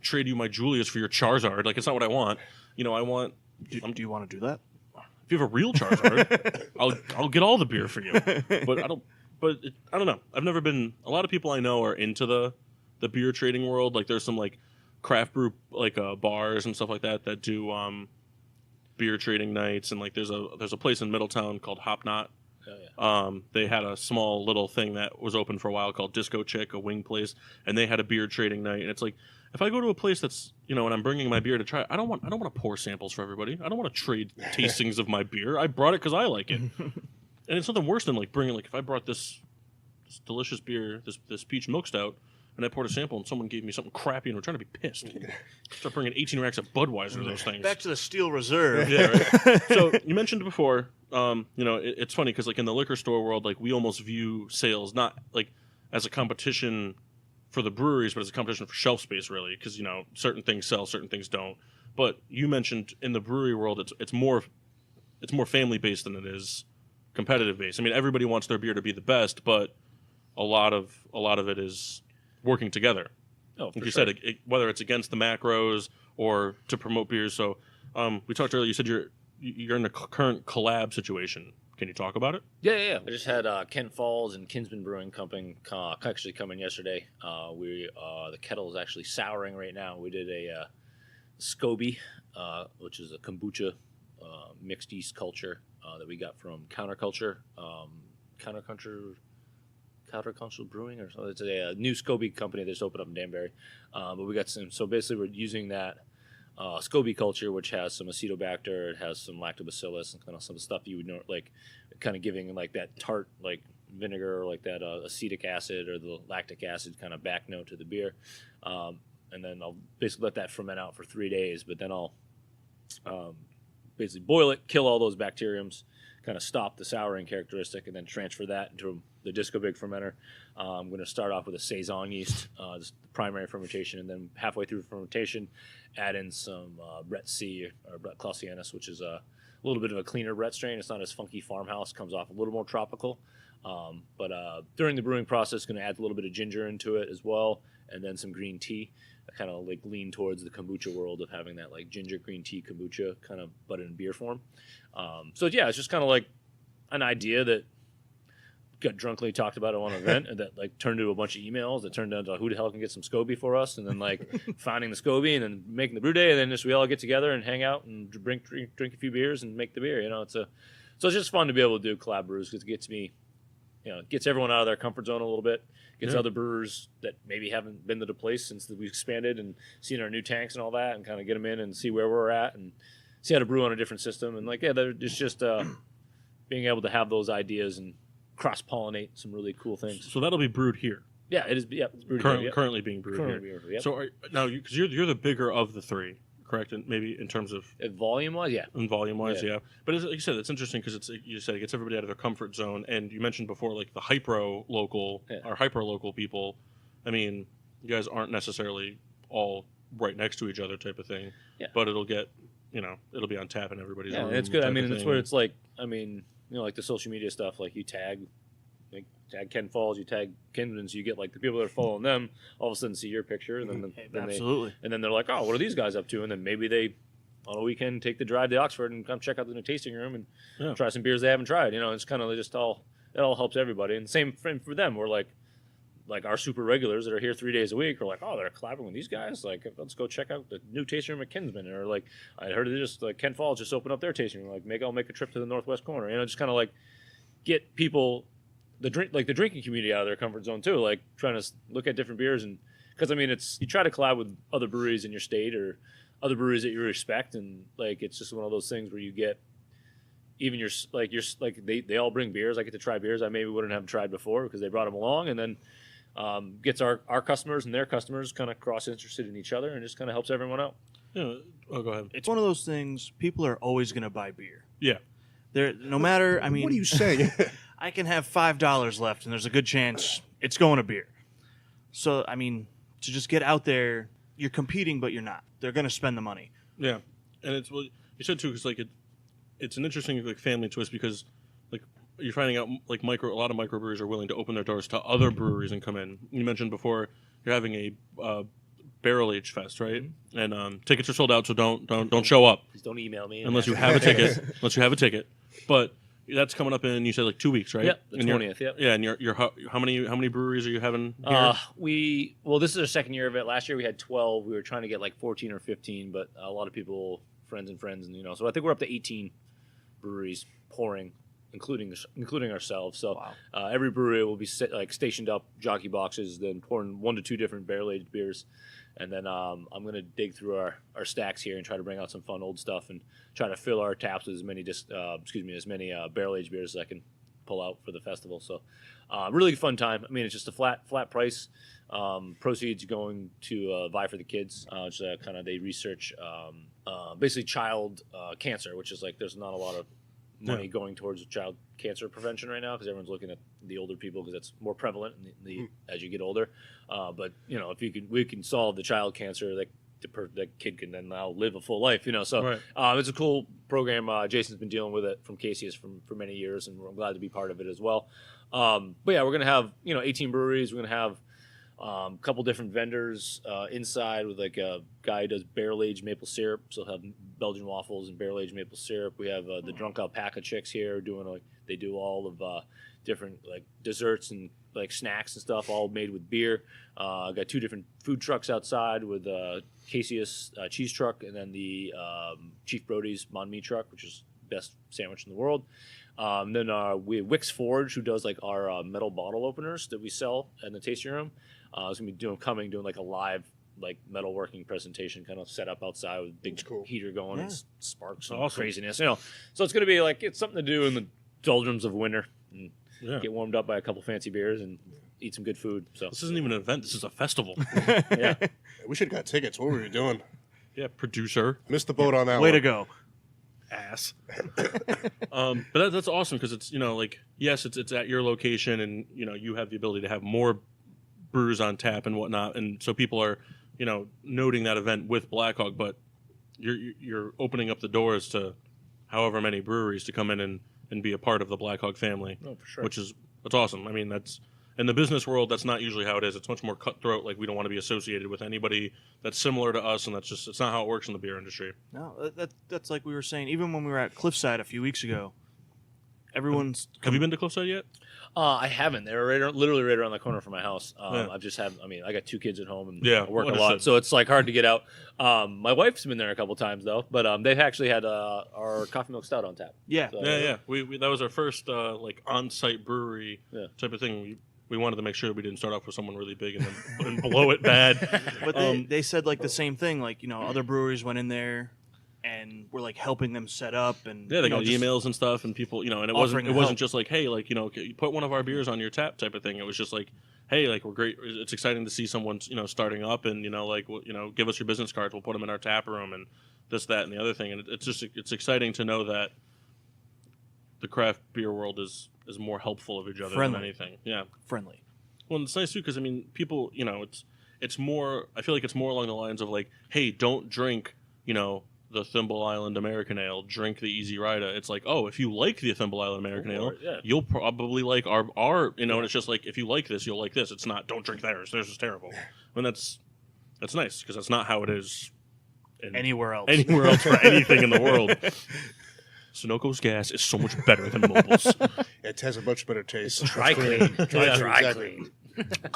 trade you my Julius for your Charizard. Like it's not what I want. I want. Do you want to do that? If you have a real Charizard, I'll get all the beer for you. But I don't. But I don't know. I've never been. A lot of people I know are into the beer trading world. Like there's some like craft brew like bars and stuff like that do beer trading nights, and like there's a place in Middletown called Hop Knot. Oh, yeah. They had a small little thing that was open for a while called Disco Chick, a wing place, and they had a beer trading night. And it's like, if I go to a place that's, and I'm bringing my beer to try, I don't want to pour samples for everybody. I don't want to trade tastings of my beer. I brought it because I like it. And it's nothing worse than like bringing, like if I brought this delicious beer, this peach milk stout, and I poured a sample and someone gave me something crappy and we're trying to be pissed. Start bringing 18 racks of Budweiser to those things. Back to the Steel Reserve. Yeah, right. So you mentioned before, it's funny because like in the liquor store world, like we almost view sales not like as a competition for the breweries, but as a competition for shelf space, really, because certain things sell, certain things don't. But you mentioned in the brewery world, it's more family based than it is competitive based. I mean, everybody wants their beer to be the best, but a lot of it is working together. Oh, like you said, whether it's against the macros or to promote beers. So we talked earlier. You said you're in a current collab situation. Can you talk about it? Yeah. I just had Kent Falls and Kinsman Brewing Company actually come in yesterday. The kettle is actually souring right now. We did a SCOBY, which is a kombucha mixed yeast culture that we got from Counterculture Brewing or something. It's a new SCOBY company that's opened up in Danbury. But we got some. So basically, we're using that SCOBY culture, which has some acetobacter, it has some lactobacillus, and kind of some stuff you would know, like kind of giving like that tart, like vinegar, or like that acetic acid or the lactic acid kind of back note to the beer. And then I'll basically let that ferment out for 3 days. But then I'll basically boil it, kill all those bacteriums, kind of stop the souring characteristic, and then transfer that into the Disco Big fermenter. I'm going to start off with a Saison yeast, this is the primary fermentation, and then halfway through fermentation, add in some Brett C or Brett Clausianus, which is a little bit of a cleaner Brett strain. It's not as funky farmhouse, comes off a little more tropical. But during the brewing process, going to add a little bit of ginger into it as well, and then some green tea. I kind of like lean towards the kombucha world of having that like ginger green tea kombucha kind of, but in beer form. So yeah, it's just kind of like an idea that got drunkenly talked about at one event, and that like turned into a bunch of emails that turned into who the hell can get some SCOBY for us, and then like finding the SCOBY and then making the brew day, and then just we all get together and hang out and drink a few beers and make the beer. So it's just fun to be able to do collab brews because it gets me, it gets everyone out of their comfort zone a little bit. Gets other brewers that maybe haven't been to the place since we expanded and seen our new tanks and all that, and kind of get them in and see where we're at and see how to brew on a different system. And it's just being able to have those ideas and cross-pollinate some really cool things. So that'll be brewed here. Yeah, it is. Yeah, it's brewed here. Currently being brewed here. Yep. So now, because you're the bigger of the three, correct? And maybe in terms of volume-wise, yeah. And volume-wise, yeah. But like you said, it's interesting because you said it gets everybody out of their comfort zone. And you mentioned before, like the hyper local people. I mean, you guys aren't necessarily all right next to each other, type of thing. Yeah. But it'll get, it'll be on tap in everybody's room. Yeah, it's good. I mean, it's where it's like, like the social media stuff, like you tag Ken Falls, you tag Kinsman's, you get like the people that are following them all of a sudden see your picture, and then Absolutely. Then they're like, oh, what are these guys up to? And then maybe they on a weekend take the drive to Oxford and come check out the new tasting room and try some beers they haven't tried. It's kind of just it all helps everybody. And same for them. We're like our super regulars that are here 3 days a week are like, oh, they're collaborating with these guys. Like, let's go check out the new tasting room at Kinsman. Or like, I heard they just like Ken Falls just opened up their tasting room. Like, I'll make a trip to the northwest corner. Just kind of like get people the drinking community out of their comfort zone too. Like trying to look at different beers, and because it's you try to collab with other breweries in your state or other breweries that you respect, and like it's just one of those things where you get even they all bring beers. I get to try beers I maybe wouldn't have tried before because they brought them along, and then gets our customers and their customers kind of cross interested in each other, and just kind of helps everyone out. Yeah. Oh, go ahead. It's one of those things. People are always going to buy beer. Yeah. No matter. I mean, what are you saying? I can have $5 left, and there's a good chance it's going to beer. So, I mean, to just get out there, you're competing, but you're not. They're going to spend the money. Yeah, and it's what you said too, because like it's an interesting like family twist because like you're finding out like a lot of microbreweries are willing to open their doors to other breweries and come in. You mentioned before you're having a barrel age fest, right? Mm-hmm. And tickets are sold out, so don't show up. Please don't email me unless you have a ticket. Unless you have a ticket, but that's coming up in, you said, like 2 weeks, right? Yep, the 20th. Yep. Yeah, and you're how many breweries are you having here? This is our second year of it. Last year we had 12. We were trying to get like 14 or 15, but a lot of people, friends, and so I think we're up to 18 breweries pouring, including ourselves. So every brewery will be stationed up jockey boxes, then pouring 1 to 2 different barrel aged beers. And then I'm going to dig through our stacks here and try to bring out some fun old stuff and try to fill our taps with as many barrel-aged beers as I can pull out for the festival. So really fun time. I mean, it's just a flat price. Proceeds going to Vi for the Kids, which they research basically child cancer, which is like there's not a lot of money going towards child cancer prevention right now because everyone's looking at the older people because that's more prevalent as you get older. But if we can solve the child cancer, that kid can then now live a full life. So right. It's a cool program. Jason's been dealing with it from Casey's for many years, and I'm glad to be part of it as well. But yeah, we're gonna have 18 breweries. We're gonna have a couple different vendors inside with like a guy who does barrel-aged maple syrup. So he'll have Belgian waffles and barrel-aged maple syrup. We have the Drunk Alpaca chicks here doing they do all of different like desserts and like snacks and stuff, all made with beer. Got 2 different food trucks outside with Casius cheese truck and then the Chief Brody's Mon Mi truck, which is the best sandwich in the world. Then we have Wix Forge, who does like our metal bottle openers that we sell in the tasting room. It's gonna be doing like a live like metalworking presentation, kind of set up outside with big heater going and sparks and craziness. So it's gonna be like it's something to do in the doldrums of winter and get warmed up by a couple fancy beers and eat some good food. So this isn't even an event; this is a festival. Yeah, we should have got tickets. What were we doing? Yeah, producer missed the boat on that. Way one. to go. Ass. But that's awesome because it's yes, it's at your location and you have the ability to have more brews on tap and whatnot, and so people are noting that event with Black Hog, but you're opening up the doors to however many breweries to come in and be a part of the Black Hog family. Oh, for sure. That's awesome. I mean, that's in the business world, that's not usually how it is. It's much more cutthroat. Like we don't want to be associated with anybody that's similar to us, and it's not how it works in the beer industry. No, that's like we were saying. Even when we were at Cliffside a few weeks ago, everyone's. Have you been to Cliffside yet? I haven't. They're literally right around the corner from my house. I got 2 kids at home and I work a lot, so it's like hard to get out. My wife's been there a couple times though, but they've actually had our coffee milk stout on tap. Yeah, so, yeah. We that was our first like on-site brewery type of thing. We wanted to make sure that we didn't start off with someone really big and then blow it bad. But they said like the same thing. Like other breweries went in there and we're like helping them set up and they got emails and stuff and people and it wasn't just like, hey, like you put one of our beers on your tap type of thing. It was just like, hey, like we're great. It's exciting to see someone starting up and give us your business cards. We'll put them in our tap room and this, that, and the other thing. And it's exciting to know that the craft beer world is more helpful of each other than anything. Yeah, friendly. Well, it's nice too because I mean, people, it's more. I feel like it's more along the lines of like, hey, don't drink, the Thimble Island American Ale. Drink the Easy Rider. It's like, oh, if you like the Thimble Island American Ale, you'll probably like our. And it's just like if you like this, you'll like this. It's not don't drink theirs. Theirs is terrible. And that's nice because that's not how it is anywhere else for anything in the world. Sunoco's gas is so much better than Mobile's. It has a much better taste. It's dry clean. Dry clean.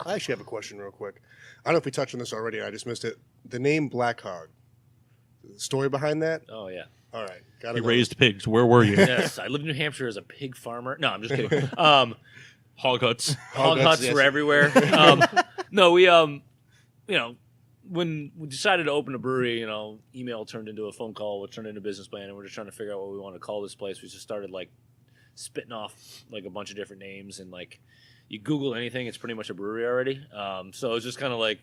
I actually have a question real quick. I don't know if we touched on this already. I just missed it. The name Black Hog. The story behind that? Oh, yeah. All right. You raised pigs. Where were you? Yes, I lived in New Hampshire as a pig farmer. No, I'm just kidding. Hog huts. Hog huts were everywhere. No, we, when we decided to open a brewery, email turned into a phone call, which turned into a business plan, and we're just trying to figure out what we want to call this place. We just started like spitting off like a bunch of different names, and like you Google anything, it's pretty much a brewery already. So it's just kind of like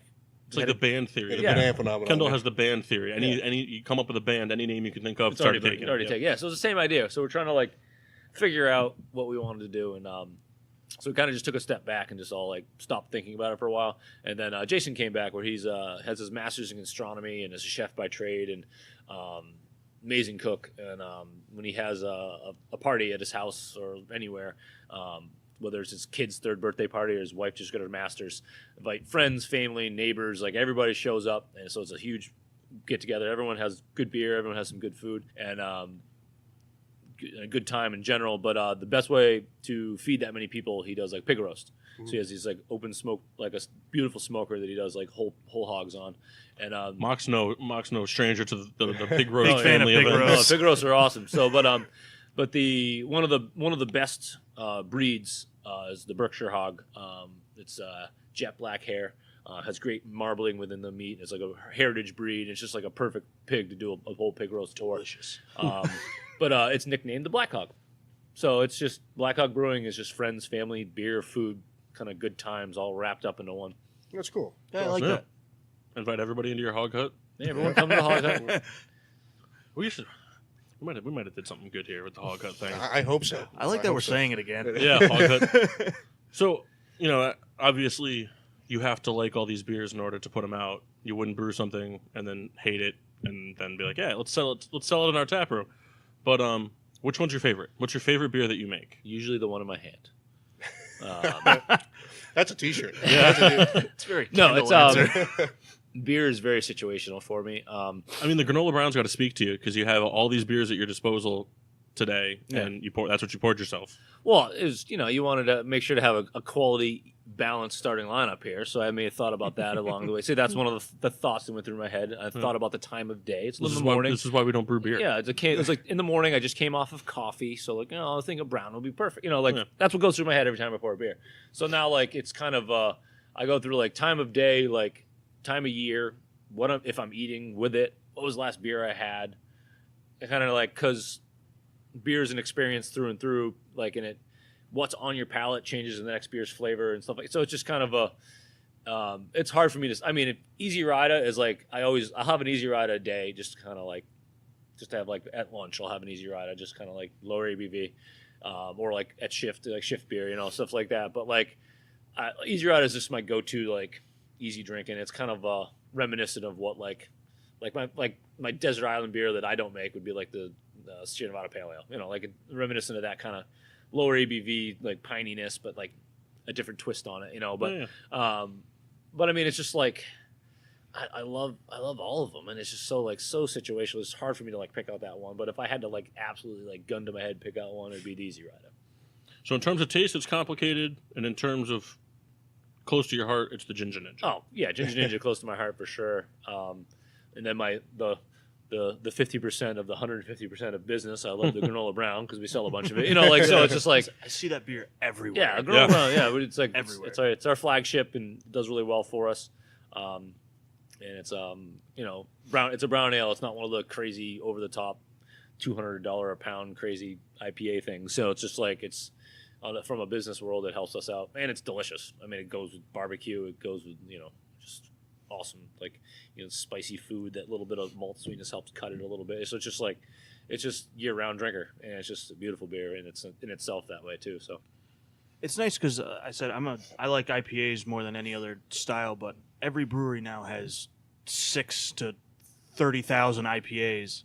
it's like the band theory. The banana phenomenon. Kendall has the band theory. Any you come up with a band, any name you can think of, start taking. Yeah, so it's the same idea. So we're trying to like figure out what we wanted to do. And so we kind of just took a step back and just all like stopped thinking about it for a while. And then Jason came back, where he's has his master's in gastronomy and is a chef by trade, and amazing cook. And when he has a party at his house or anywhere, whether it's his kid's 3rd birthday party or his wife just got her master's, invite friends, family, neighbors, like everybody shows up. And so it's a huge get together. Everyone has good beer, everyone has some good food, and a good time in general. But the best way to feed that many people, he does like pig roast. So he has these like open smoke, like a beautiful smoker that he does like whole hogs on. And Mock's no stranger to the pig roast Big fan of family pig events. roast. No, pig roasts are awesome. So, but the one of the best breeds is the Berkshire hog. It's jet black hair, has great marbling within the meat. It's like a heritage breed. It's just like a perfect pig to do a whole pig roast tour. Delicious. But it's nicknamed the Black Hog. So it's just Black Hog Brewing is just friends, family, beer, food, kind of good times all wrapped up into one. That's cool. Yeah, I like Yeah. that. Invite everybody into your hog hut. Yeah, everyone come to the Hog Hut. We might have did something good here with the hog hut thing. I hope so. I like that hope we're so. saying it again. Yeah, hog hut. So, obviously you have to like all these beers in order to put them out. You wouldn't brew something and then hate it and then be like, yeah, let's sell it in our tap room. But which one's your favorite? What's your favorite beer that you make? Usually the one in my hand. That's a T-shirt. It's very No, Kendall it's answer. beer is very situational for me. I mean, the granola brown's got to speak to you because you have all these beers at your disposal today, Yeah. and that's what you poured yourself. Well, it was, you wanted to make sure to have a quality, balanced starting lineup here. So I may have thought about that along the way. See, that's one of the thoughts that went through my head. I thought about the time of day. It's in the morning. This is why we don't brew beer. Yeah, it's like in the morning. I just came off of coffee, so like, I think a brown would be perfect. Yeah. That's what goes through my head every time I pour a beer. So now, like, it's kind of I go through like time of day, like time of year, if I'm eating with it, what was the last beer I had, kind of like, because beer is an experience through and through, like, in it, what's on your palate changes in the next beer's flavor and stuff like. So it's just kind of it's hard for me to. I mean, Easy Rider is like I'll have an Easy Rider a day, just kind of like, just to have like at lunch, I'll have an Easy Rider, just kind of like lower ABV, or like at shift, like shift beer, stuff like that. But like Easy Rider is just my go-to like easy drink, and it's kind of reminiscent of what like my desert island beer that I don't make would be like the Sierra Nevada Pale Ale, like reminiscent of that kind of lower ABV, like pininess, but like a different twist on it, But but I mean, it's just like I love all of them, and it's just so situational. It's hard for me to like pick out that one. But if I had to like absolutely like gun to my head pick out one, it'd be the Easy Rider. So in terms of taste, it's complicated, and in terms of close to your heart, it's the Ginger Ninja. Oh yeah, Ginger Ninja close to my heart for sure. And then the 50% of the 150% of business, I love the granola brown because we sell a bunch of it. So it's just like, I see that beer everywhere. yeah, granola brown. Yeah, but it's like Everywhere. It's our flagship and does really well for us. And it's brown. It's a brown ale. It's not one of the crazy over the top $200 a pound crazy IPA things. So it's just like it's from a business world, it helps us out, and it's delicious. I mean, it goes with barbecue. It goes with just awesome, like spicy food. That little bit of malt sweetness helps cut it a little bit. So it's just like it's just year-round drinker, and it's just a beautiful beer, and it's in itself that way too. So It's nice because I said I like IPAs more than any other style, but every brewery now has 6 to 30,000 IPAs,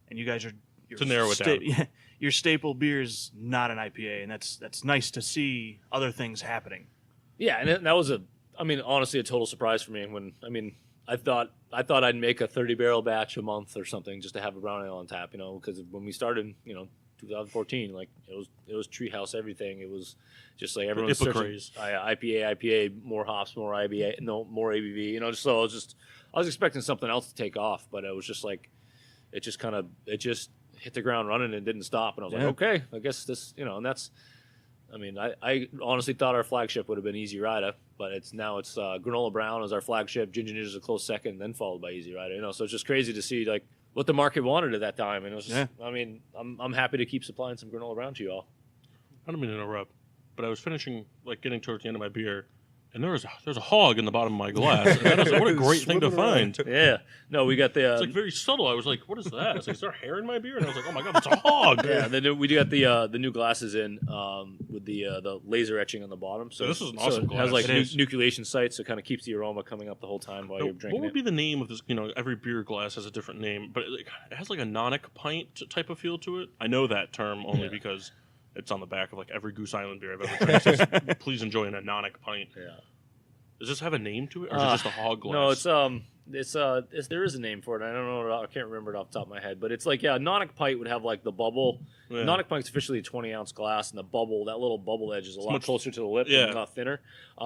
and you guys are To narrow it down. Yeah, your staple beer is not an IPA, and that's nice to see other things happening. yeah, and that was honestly a total surprise for me. I thought I'd make a 30 barrel batch a month or something just to have a brown ale on tap, because when we started, 2014, like it was Treehouse everything. It was just like everyone was IPA searching craze. IPA, more hops, more IBA, more ABV. So I was expecting something else to take off, but it was just like it just hit the ground running and didn't stop. And I was like, okay, I guess this, and that's. I honestly thought our flagship would have been Easy Rider, but it's Granola Brown as our flagship. Ginger Ninja is a close second, then followed by Easy Rider. So it's just crazy to see like what the market wanted at that time, and it was just, I'm happy to keep supplying some Granola Brown to you all. I don't mean to interrupt, but I was finishing, like, getting towards the end of my beer, and there's a hog in the bottom of my glass. And that is, what a great thing to find. Yeah. No, we got the. It's like very subtle. I was like, "What is that?" It's like, "Is there hair in my beer?" And I was like, "Oh my god, it's a hog!" Yeah, we got the new glasses in with the laser etching on the bottom. So this is an awesome It has glass. like nucleation sites, so it kind of keeps the aroma coming up the whole time while you're drinking. What would be the name of this? Every beer glass has a different name, but it has like a nonic pint type of feel to it. I know that term only because it's on the back of like every Goose Island beer I've ever drank. It says, "Please enjoy an anonic pint." Yeah. Does this have a name to it, or is it just a hog glass? No, there is a name for it. I don't know. I can't remember it off the top of my head, but it's like Nonic pint would have like the bubble. Yeah. Nonic pint's officially a 20-ounce glass, and the bubble, that little bubble edge, is a lot much closer to the lip yeah. and a lot thinner.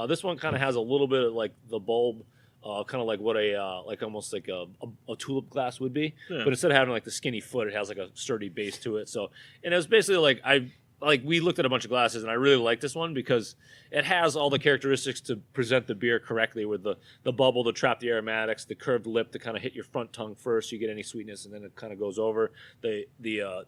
This one kind of has a little bit of like the bulb. Kind of like what almost like a tulip glass would be, but instead of having like the skinny foot, it has like a sturdy base to it. So, and it was basically like we looked at a bunch of glasses, and I really like this one because it has all the characteristics to present the beer correctly, with the bubble to trap the aromatics, the curved lip to kind of hit your front tongue first, so you get any sweetness, and then it kind of goes over the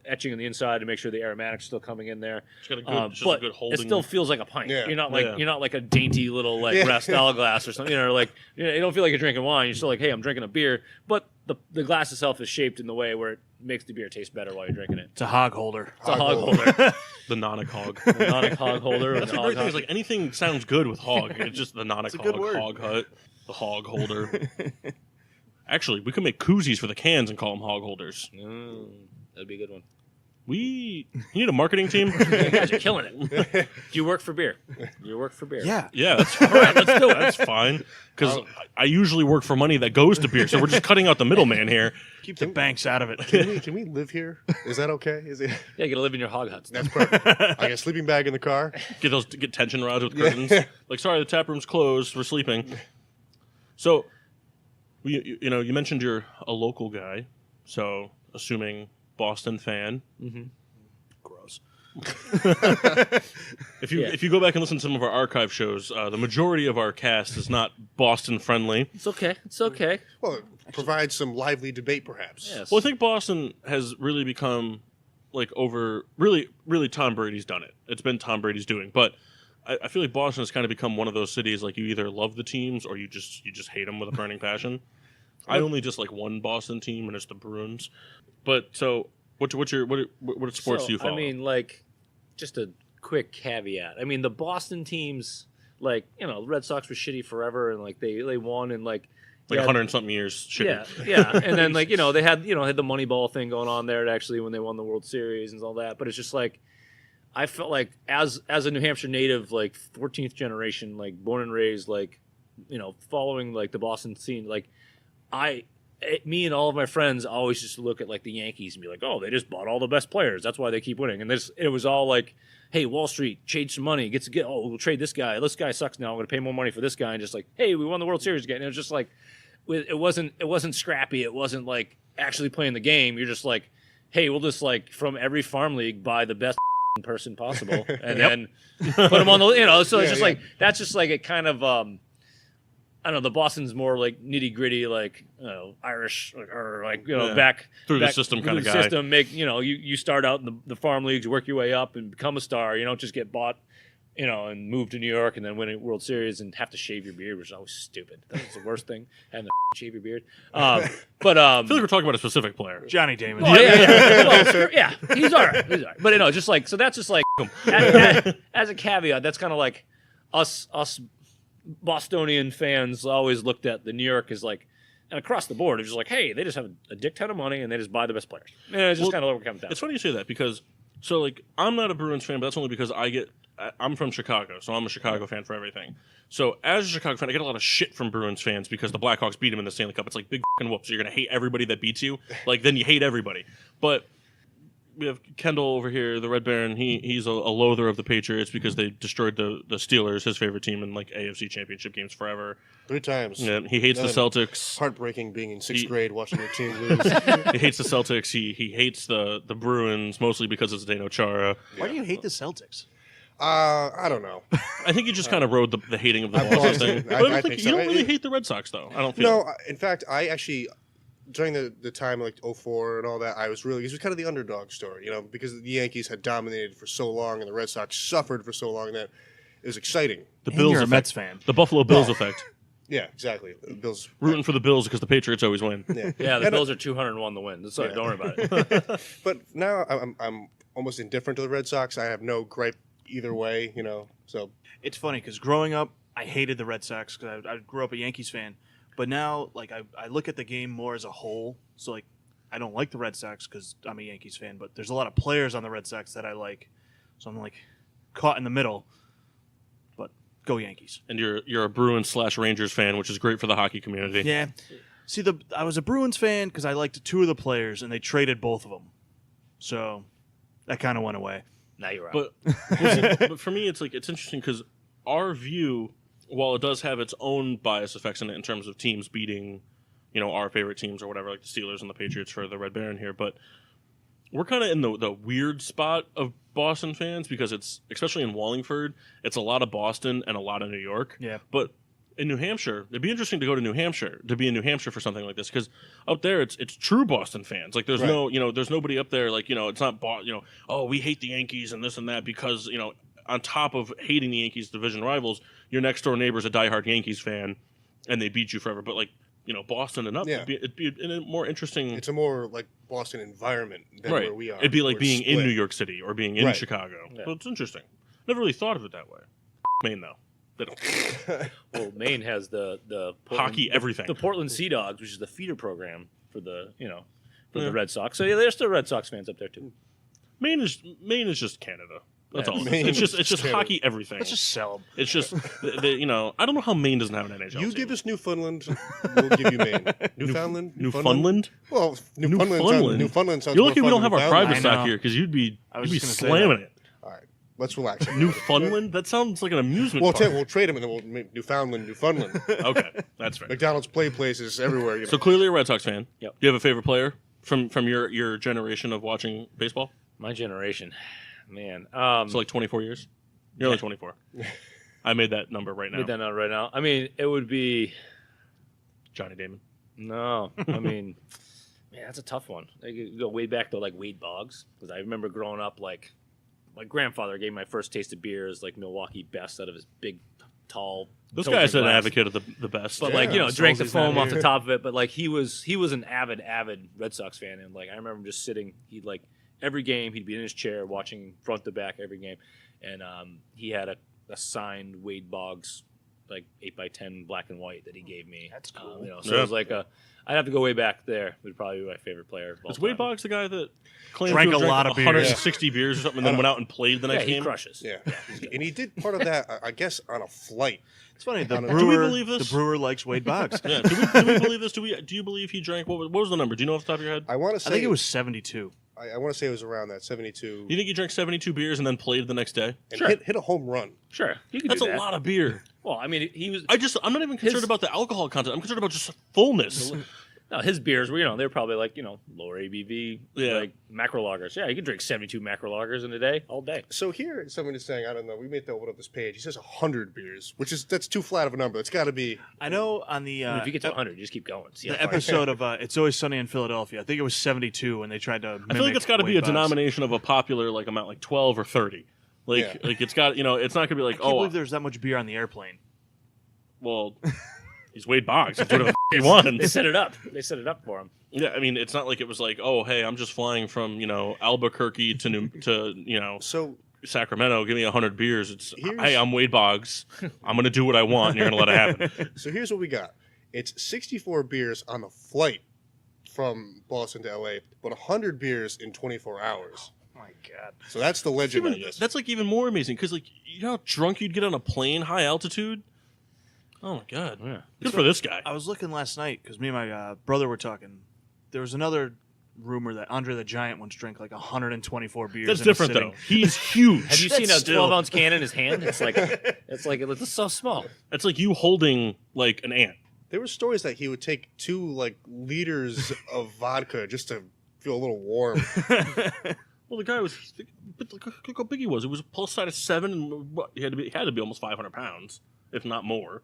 etching on the inside to make sure the aromatics still coming in there. It's got a good, just a good holding. It still feels like a pint. Yeah. You're not like a dainty little like Rastal glass or something. You don't feel like you're drinking wine. You're still like, hey, I'm drinking a beer, but the glass itself is shaped in the way where it makes the beer taste better while you're drinking it. It's a hog holder. It's a hog holder. The nonic hog. The Nonic hog holder. That's the great thing is like anything sounds good with hog. It's just the Nonic good hog, word. hog hut, the hog holder. Actually, we could make koozies for the cans and call them hog holders. That'd be a good one. You need a marketing team? You guys are killing it. Do you work for beer? You work for beer. Yeah. Yeah, that's all right. Let's do it. That's fine. Because I usually work for money that goes to beer, so we're just cutting out the middleman here. Keep the banks out of it. Can we live here? Is that okay? Is it? Yeah, you gotta live in your hog huts. That's perfect. I got a sleeping bag in the car. Get tension rods with curtains. Like, sorry, the tap room's closed. We're sleeping. So, you mentioned you're a local guy, so assuming Boston fan. Mm-hmm. Gross. If you go back and listen to some of our archive shows, the majority of our cast is not Boston friendly. It's okay. It's okay. Well, it provides some lively debate, perhaps. Yes. Well, I think Boston has really become really Tom Brady's done it. It's been Tom Brady's doing, but I feel like Boston has kind of become one of those cities like you either love the teams or you just hate them with a burning passion. I only just like one Boston team, and it's the Bruins. But so, what sports do you follow? I mean, like, just a quick caveat. I mean, the Boston teams, like, the Red Sox were shitty forever, and like they won, and like 100 and something years. Shitty. Yeah. And then like they had the Moneyball thing going on there actually when they won the World Series and all that. But it's just like I felt like as a New Hampshire native, like 14th generation, like born and raised, like following like the Boston scene, like me and all of my friends always just look at like the Yankees and be like, oh, they just bought all the best players. That's why they keep winning. And it was all like, hey, Wall Street, trade some money. We'll trade this guy. This guy sucks now. I'm going to pay more money for this guy. And just like, hey, we won the World Series again. And it was just like, it wasn't scrappy. It wasn't like actually playing the game. You're just like, hey, we'll just like from every farm league buy the best person possible and then put them on the, so it's just like, that's just like a kind of, I don't know. The Boston's more like nitty gritty, like Irish or like back through the system kind of guy. System make you start out in the farm leagues, work your way up, and become a star. You don't just get bought, and move to New York and then win a World Series and have to shave your beard, which is always stupid. That's the worst thing, having to shave your beard. But I feel like we're talking about a specific player, Johnny Damon. Oh, yeah, he's all right. But just like so, that's just like as a caveat. That's kind of like us Bostonian fans always looked at the New York as like, and across the board, it's just like, hey, they just have a dick ton of money and they just buy the best players. And it's just kind of what it comes down. It's funny you say that because, so like, I'm not a Bruins fan, but that's only because I'm from Chicago, so I'm a Chicago fan for everything. So as a Chicago fan, I get a lot of shit from Bruins fans because the Blackhawks beat them in the Stanley Cup. It's like big fucking whoops. You're going to hate everybody that beats you. Like, then you hate everybody. But we have Kendall over here, the Red Baron. He's a loather of the Patriots because they destroyed the Steelers, his favorite team, in like AFC Championship games forever. 3 times. Yeah, he hates the Celtics. Heartbreaking being in 6th grade watching your team lose. He hates the Celtics. He hates the Bruins mostly because it's Zdeno Chara. Why do you hate the Celtics? I don't know. I think you just kind of rode the hating of the I've losses lost thing. it. But I I think think you so. don't really hate the Red Sox, though. I don't feel. No, in fact, I actually, during the time like 04 and all that, it was kind of the underdog story, because the Yankees had dominated for so long and the Red Sox suffered for so long that It was exciting. The And Bills you're a effect. Mets fan. The Buffalo Bills effect. Yeah, exactly. The Bills Rooting for the Bills because the Patriots always win. Yeah, Yeah, the And, Bills are 201 to win. Sorry, Yeah. don't worry about it. But now I'm almost indifferent to the Red Sox. I have no gripe either way. So It's funny because growing up, I hated the Red Sox because I grew up a Yankees fan. But now, like, I look at the game more as a whole. So, like, I don't like the Red Sox because I'm a Yankees fan. But there's a lot of players on the Red Sox that I like. So I'm, like, caught in the middle. But go Yankees. And you're a Bruins/Rangers fan, which is great for the hockey community. Yeah. See, I was a Bruins fan because I liked two of the players, and they traded both of them. So that kind of went away. Now you're out. But but for me, it's interesting because our view, while it does have its own bias effects in it in terms of teams beating, our favorite teams or whatever, like the Steelers and the Patriots for the Red Baron here, but we're kind of in the weird spot of Boston fans because it's, especially in Wallingford, it's a lot of Boston and a lot of New York. Yeah. But in New Hampshire, it'd be interesting to go to New Hampshire, to be in New Hampshire for something like this, because up there it's true Boston fans. Like there's Right. there's nobody up there like it's not oh, we hate the Yankees and this and that because on top of hating the Yankees division rivals, your next door neighbor's a diehard Yankees fan, and they beat you forever. But Boston and up, Yeah. it'd be in a more interesting. it's a more like Boston environment than Right. where we are. It'd be like We're being in split. New York City or being in Right. Chicago. Yeah. So it's interesting. Never really thought of it that way. Maine though, they don't. Well, Maine has the Portland, Hockey, everything. The Portland Sea Dogs, which is the feeder program for the Yeah. the Red Sox. So yeah, there's still Red Sox fans up there too. Maine is just Canada. That's Yeah. all. Maine It's just is Canada. hockey everything. Let's just sell them. It's just I don't know how Maine doesn't have an NHL. You team. give us Newfoundland, we'll give you Maine. Newfoundland? Newfoundland. Well, Newfoundland? Newfoundland sounds You're more lucky we fun don't than have our private Newfoundland. I stock know. here because you'd be I was you'd be just gonna say slamming that. it. All right, let's relax. Newfoundland. That sounds like an amusement We'll, park. we'll trade them and then we'll make Newfoundland. Okay, that's right. McDonald's play places everywhere. So clearly a Red Sox fan. Yep. Do you have a favorite player from your generation of watching baseball? My generation, man. So like 24 years. You're only 24. I made that number right now. made that out right now. I mean, it would be Johnny Damon. no. I mean, man, that's a tough one. I could go way back to like Wade Boggs because I remember growing up like my grandfather gave me my first taste of beers like Milwaukee Best out of his big, tall. This Pilsner guy's an glass. advocate of the best. But Yeah, like as drank the long as he's not foam off the here. top of it. But like he was an avid Red Sox fan, and like I remember him just sitting. He'd like every game he'd be in his chair watching front to back every game, and he had a signed Wade Boggs like 8x10 black and white that he gave me. That's cool. So Yeah. it was like I'd have to go way back there. Would probably be my favorite player. Of all Is Wade time. Boggs the guy that claimed Drank to have a lot of beers. 160 beers or something, and then went out and played the Yeah, next he game? crushes. Yeah, and he did part of that, I guess, on a flight. It's funny. The Do we brewer, believe this? The brewer likes Wade Boggs. Yeah. Do we believe this? Do you believe he drank? What was the number? Do you know off the top of your head? I want to I say think it was 72. I want to say it was around that 72 You think he drank 72 beers and then played the next day? and Sure. hit a home run. Sure, he could That's do a that. lot of beer. Well, I mean, he was. I'm not even concerned about the alcohol content. I'm concerned about just fullness. No, his beers were, they're probably like, lower ABV, Yeah. like macro lagers. Yeah, you can drink 72 macro lagers in a day, all day. So here, someone is saying, I don't know, we may have to open up this page. He says 100 beers, that's too flat of a number. It's got to be. I know on the I mean, if you get to 100, you just keep going. See how the far you episode of It's Always Sunny in Philadelphia, I think it was 72 when they tried to. I feel like it's got to be Wade a Boggs. denomination of a popular like amount, like 12 or 30. Yeah. Like it's got it's not going to be I like can't believe oh there's that much beer on the airplane. well he's Wade Boggs. He's whatever he They wants. set it up. They set it up for him. Yeah, I mean it's not like it was like oh hey I'm just flying from Albuquerque to So Sacramento. Give me 100 beers. It's Here's- hey I'm Wade Boggs. I'm going to do what I want. and You're going to let it happen. So here's what we got. It's 64 beers on the flight from Boston to LA, but 100 beers in 24 hours. Oh my God. So that's the legend, I guess. That's like even more amazing because like you know how drunk you'd get on a plane, high altitude. Oh my god! Yeah. Good for this guy. I was looking last night because me and my brother were talking. There was another rumor that Andre the Giant once drank like 124 beers. That's in a different sitting. though. He's huge. Have you seen a That's still- 12-ounce can in his hand? It's it's so small. That's like you holding like an ant. There were stories that he would take 2 like liters of vodka just to feel a little warm. Well, the guy was. But look how big he was. It was a plus size 7, and what, he had to be almost 500 pounds, if not more.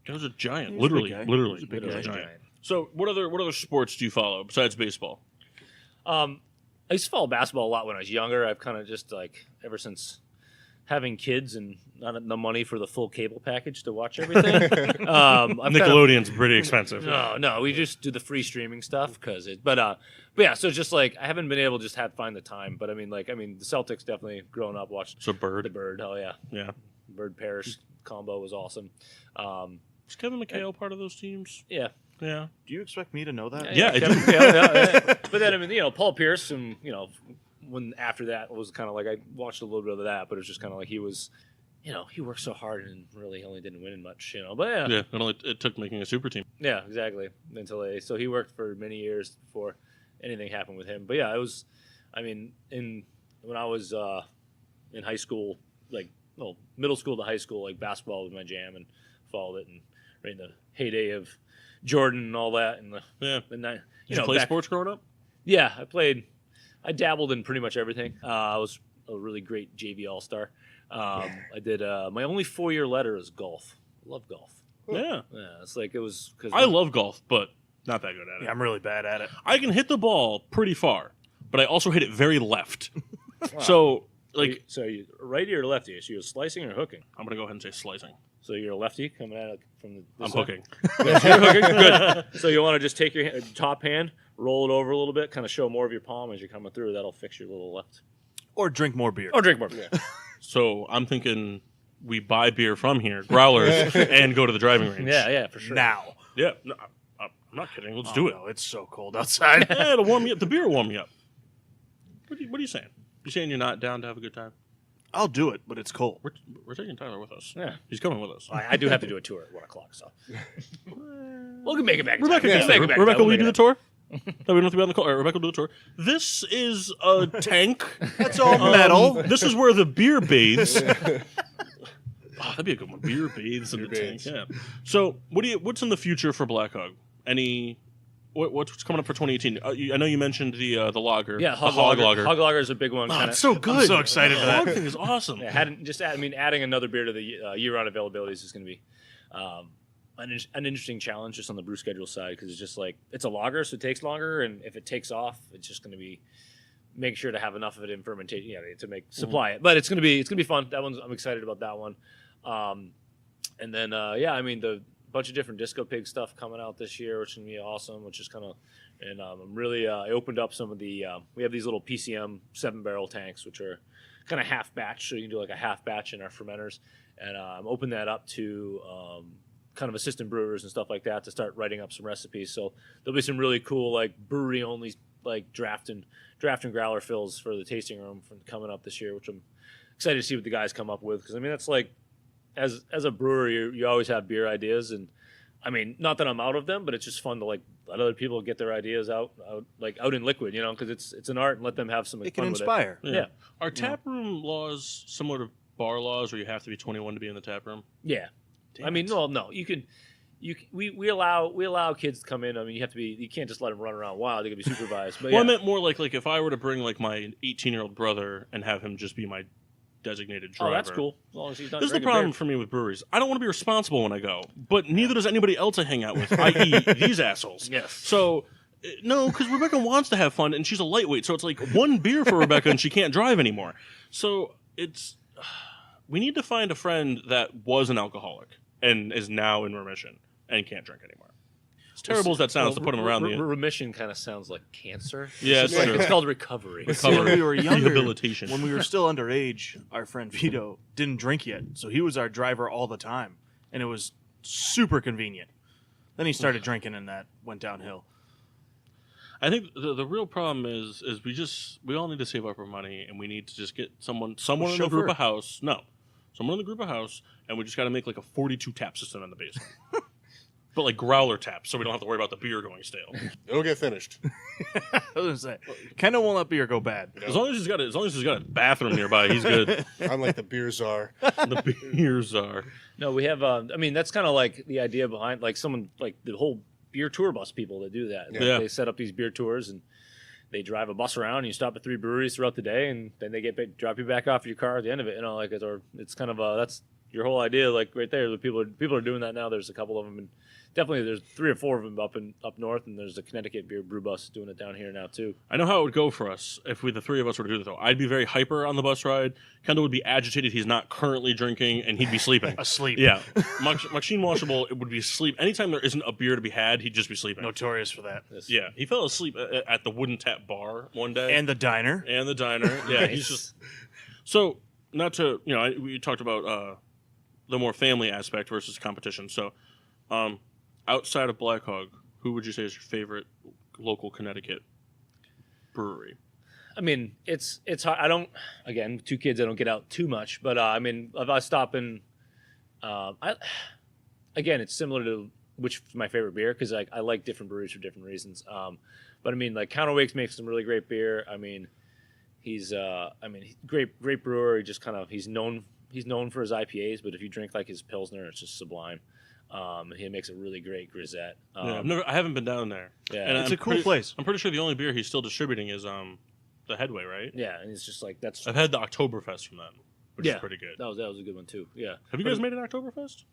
He was a giant, He was a big literally, guy. literally, He was a big literally guy. giant. So, what other sports do you follow besides baseball? I used to follow basketball a lot when I was younger. I've kind of just like ever since having kids and not the money for the full cable package to watch everything. Nickelodeon's pretty expensive. No, we just do the free streaming stuff but yeah, so just like I haven't been able to just find the time, but I mean the Celtics definitely growing up watching So Bird. the Bird, hell yeah. Yeah. Bird Parrish combo was awesome. Is Kevin McHale part of those teams? Yeah. Yeah. Do you expect me to know that? Yeah, I do. Kevin McHale, yeah. But then Paul Pierce and when after that was kind of like I watched a little bit of that, but it was just kind of like he was, he worked so hard and really only didn't win much, But yeah, It took making a super team. yeah, exactly. So he worked for many years before anything happened with him. But yeah, it was. When I was in high school, middle school to high school, like basketball was my jam, and followed it, and right in the heyday of Jordan and all that, and Did you play sports growing up? Yeah, I dabbled in pretty much everything. I was a really great JV All-Star. I did my only 4-year letter is golf. I love golf. Yeah. Yeah, it's like it was because I love golf, but not that good at it. Yeah, I'm really bad at it. I can hit the ball pretty far, but I also hit it very left. So, so you righty or lefty? So you're slicing or hooking? I'm going to go ahead and say slicing. So you're a lefty coming at it from the. I'm side? hooking. Yes, you're hooking. Good. So you want to just take your top hand, roll it over a little bit, kind of show more of your palm as you're coming through. That'll fix your little left. Or drink more beer. Or drink more. Yeah. So I'm thinking we buy beer from here, growlers, and go to the driving range. Yeah, for sure. Now. Yeah. No, I'm not kidding. Let's do it. No, it's so cold outside. Yeah, it'll warm me up. The beer will warm me up. What are you saying? You saying you're not down to have a good time? I'll do it, but it's cold. We're taking Tyler with us. Yeah. He's coming with us. I do have to do a tour at 1 o'clock, so we'll make it back. Rebecca, We'll make it back. Rebecca, We'll will you make do it the tour? No, we don't have to be on the call. All right, Rebecca will do the tour. This is a tank. That's all metal. This is where the beer bathes. That'd be a good one. Beer bathes in the tank. bathes. Yeah. So, what's in the future for Black Hog? What's coming up for 2018? I know you mentioned the lager. Yeah, the hog lager. Hog lager is a big one. Oh, kinda. it's so good. I'm so excited for The hog that. thing is awesome. Yeah, adding another beer to the year-round availabilities is going to be an interesting challenge just on the brew schedule side, because it's just like it's a lager, so it takes longer, and if it takes off, it's just going to be make sure to have enough of it in fermentation, to supply it. But it's going to be fun. I'm excited about that one. And then the bunch of different Disco Pig stuff coming out this year, which is going to be awesome, which is kind of, and I'm really, I opened up some of the, we have these little PCM 7-barrel tanks, which are kind of half batch, so you can do like a half batch in our fermenters, and I'm opening that up to kind of assistant brewers and stuff like that to start writing up some recipes. So there'll be some really cool, like, brewery-only, like, draft and growler fills for the tasting room coming up this year, which I'm excited to see what the guys come up with, because, that's like, as a brewer, you always have beer ideas, and not that I'm out of them, but it's just fun to like let other people get their ideas out in liquid, because it's an art, and let them have some It fun can with inspire. it. Yeah. Are tap room laws similar to bar laws, where you have to be 21 to be in the tap room? Yeah. No, you can. We allow kids to come in. You can't just let them run around wild. They can be supervised. But Well, I meant more like if I were to bring like my 18-year-old brother and have him just be my designated driver. Oh, that's cool. As long as he's not. This is the drinking problem beer. for me with breweries. I don't want to be responsible when I go, but neither does anybody else I hang out with, i.e. these assholes. Yes. So, no, because Rebecca wants to have fun, and she's a lightweight, so it's like one beer for Rebecca, and she can't drive anymore. So we need to find a friend that was an alcoholic and is now in remission and can't drink anymore. As terrible as that sounds to put him around the... Remission kind of sounds like cancer. Yeah, it's true. It's called recovery. When we were younger, Rehabilitation. when we were still underage, our friend Vito didn't drink yet, so he was our driver all the time, and it was super convenient. Then he started drinking, and that went downhill. I think the real problem is we all need to save up our money, and we need to just get someone in the group of house. No, someone in the group of house, and we just got to make like a 42 tap system in the basement. But like growler taps, so we don't have to worry about the beer going stale. It'll get finished. I was gonna say, Kendall won't let beer go bad. As long as he's got a bathroom nearby, he's good. I'm like the beer czar. The beers are. No, we have. That's kind of like the idea behind like someone like the whole beer tour bus people that do that. Yeah. They set up these beer tours and they drive a bus around. And you stop at 3 breweries throughout the day, and then they drop you back off your car at the end of it. It's kind of that's your whole idea, like right there. The people are doing that now. There's a couple of them in definitely there's 3 or 4 of them up north, and there's the Connecticut Beer Brew Bus doing it down here now too. I know how it would go for us if the 3 of us were to do this, though. I'd be very hyper on the bus ride. Kendall would be agitated. He's not currently drinking, and he'd be sleeping. Asleep. Yeah. Machine Washable, it would be asleep. Anytime there isn't a beer to be had, he'd just be sleeping. Notorious for that. Yeah. He fell asleep at the Wooden Tap Bar one day. And the diner. Yeah, he's just... So, not to... we talked about the more family aspect versus competition. So, outside of Black Hog, who would you say is your favorite local Connecticut brewery? I mean, it's hard. I don't, again, 2 kids, I don't get out too much, but I mean, if I stop in, again, it's similar to which is my favorite beer, because I like different breweries for different reasons. But I mean, like Counterweight's makes some really great beer. I mean, he's great brewer. He just kind of, he's known for his IPAs, but if you drink like his Pilsner, it's just sublime. He makes a really great grisette. I haven't been down there. Yeah, and it's a cool place. I'm pretty sure the only beer he's still distributing is the Headway, right? Yeah, and it's just like that's. I've had the Oktoberfest from them, which is pretty good. That was a good one too. Yeah. Have you guys made an Oktoberfest?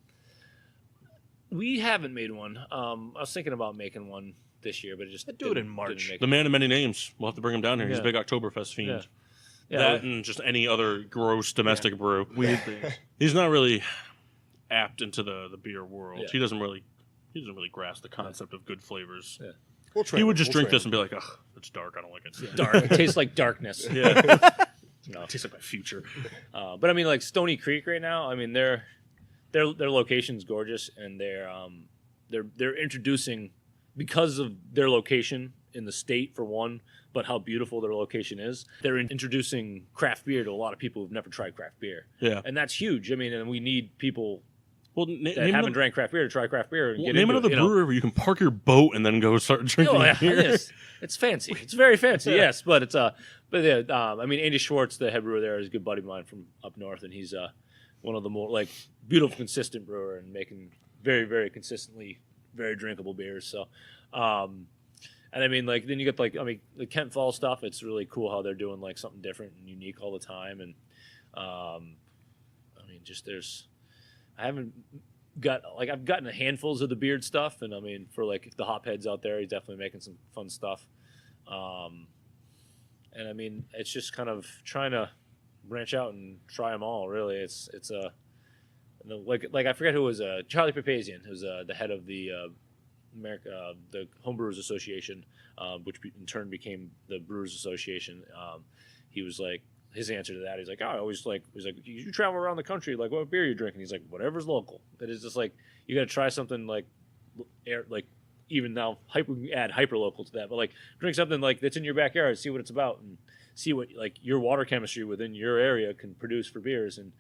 We haven't made one. I was thinking about making one this year, but it just do it in March. The man of many names. We'll have to bring him down here. He's a big Oktoberfest fiend. Yeah. That and just any other gross domestic brew. Weird things. He's not really apt into the beer world. Yeah. He doesn't really grasp the concept of good flavors. Yeah. We'll try He it. would just We'll drink try this and be like, ugh, it's dark. I don't like it. Yeah. Dark. It tastes like darkness. Yeah. No. It tastes like my future. But I mean, like Stony Creek right now. I mean, their location's gorgeous, and they're introducing, because of their location in the state for one, but how beautiful their location is. They're introducing craft beer to a lot of people who've never tried craft beer. Yeah. And that's huge. I mean, and we need people that name haven't drank craft beer to try craft beer and get name into another it, brewery where you can park your boat and then go start drinking Oh, yeah, beer. it is. It's fancy. It's very fancy, yes. But it's I mean, Andy Schwartz, the head brewer there, is a good buddy of mine from up north, and he's one of the more like beautiful, consistent brewer and making very, very consistently very drinkable beers. So, and I mean, like then you get like the Kent Falls stuff. It's really cool how they're doing like something different and unique all the time. And I mean, just I've gotten handfuls of the beard stuff, and I mean, for like the hopheads out there, he's definitely making some fun stuff. And I mean, it's just kind of trying to branch out and try them all. Really, it's like I forget who it was Charlie Papazian, who's the head of the the Homebrewers Association, which in turn became the Brewers Association. He was like, his answer to that, he's like, you travel around the country, like what beer are you drinking? He's like, whatever's local. It is just like you got to try something like even now we can add hyper local to that, but like drink something like that's in your backyard, see what it's about, and see what like your water chemistry within your area can produce for beers. And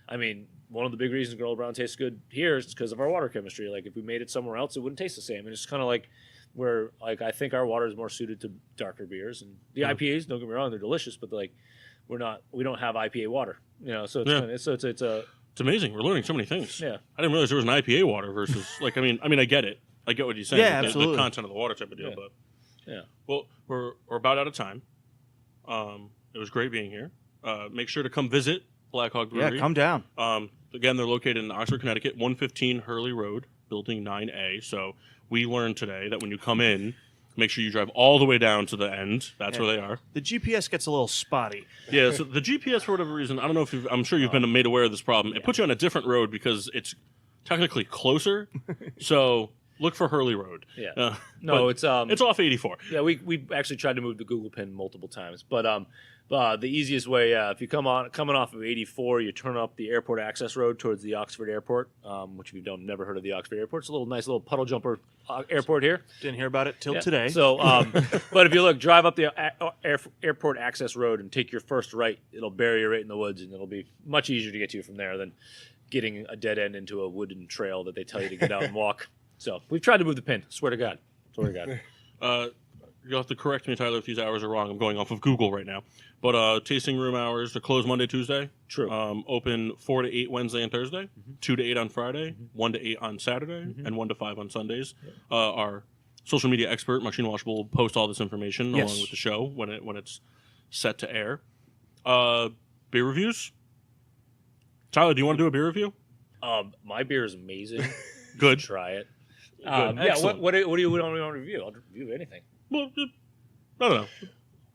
I mean, one of the big reasons Girl Brown tastes good here is because of our water chemistry. Like if we made it somewhere else, it wouldn't taste the same. And it's kind of like where like I think our water is more suited to darker beers, and the IPAs, don't get me wrong, they're delicious, but like we don't have IPA water, so It's amazing. We're learning so many things. Yeah. I didn't realize there was an IPA water versus like I mean I get it. I get what you're saying. Yeah, the absolutely. content of the water type of deal, Yeah. but Yeah. Well, we're about out of time. It was great being here. Make sure to come visit Black Hog Brewery. Yeah, come down. Again, they're located in Oxford, Connecticut, 115 Hurley Road, Building 9A. So we learned today that when you come in, make sure you drive all the way down to the end. That's where they are. The GPS gets a little spotty. Yeah, so the GPS, for whatever reason, I don't know if I'm sure you've been made aware of this problem. It puts you on a different road because it's technically closer. So look for Hurley Road. Yeah. No, it's it's off 84. Yeah, we actually tried to move the Google pin multiple times, but the easiest way, if you coming off of 84, you turn up the airport access road towards the Oxford Airport, which if you've never heard of the Oxford Airport, it's a nice little puddle jumper airport here. Didn't hear about it till today. So, but if you drive up the airport access road and take your first right, it'll bury you right in the woods, and it'll be much easier to get to you from there than getting a dead end into a wooden trail that they tell you to get out and walk. So we've tried to move the pin. Swear to God. You'll have to correct me, Tyler, if these hours are wrong. I'm going off of Google right now. But tasting room hours, they're closed Monday, Tuesday. True. Open 4 to 8 Wednesday and Thursday, 2 to 8 on Friday, 1 to 8 on Saturday, and 1 to 5 on Sundays. Our social media expert, Machine Washable, will post all this information along with the show when it's set to air. Beer reviews? Tyler, do you want to do a beer review? My beer is amazing. Good. Try it. Good. Yeah. Excellent. What do you want to review? I'll review anything. Well, I don't know.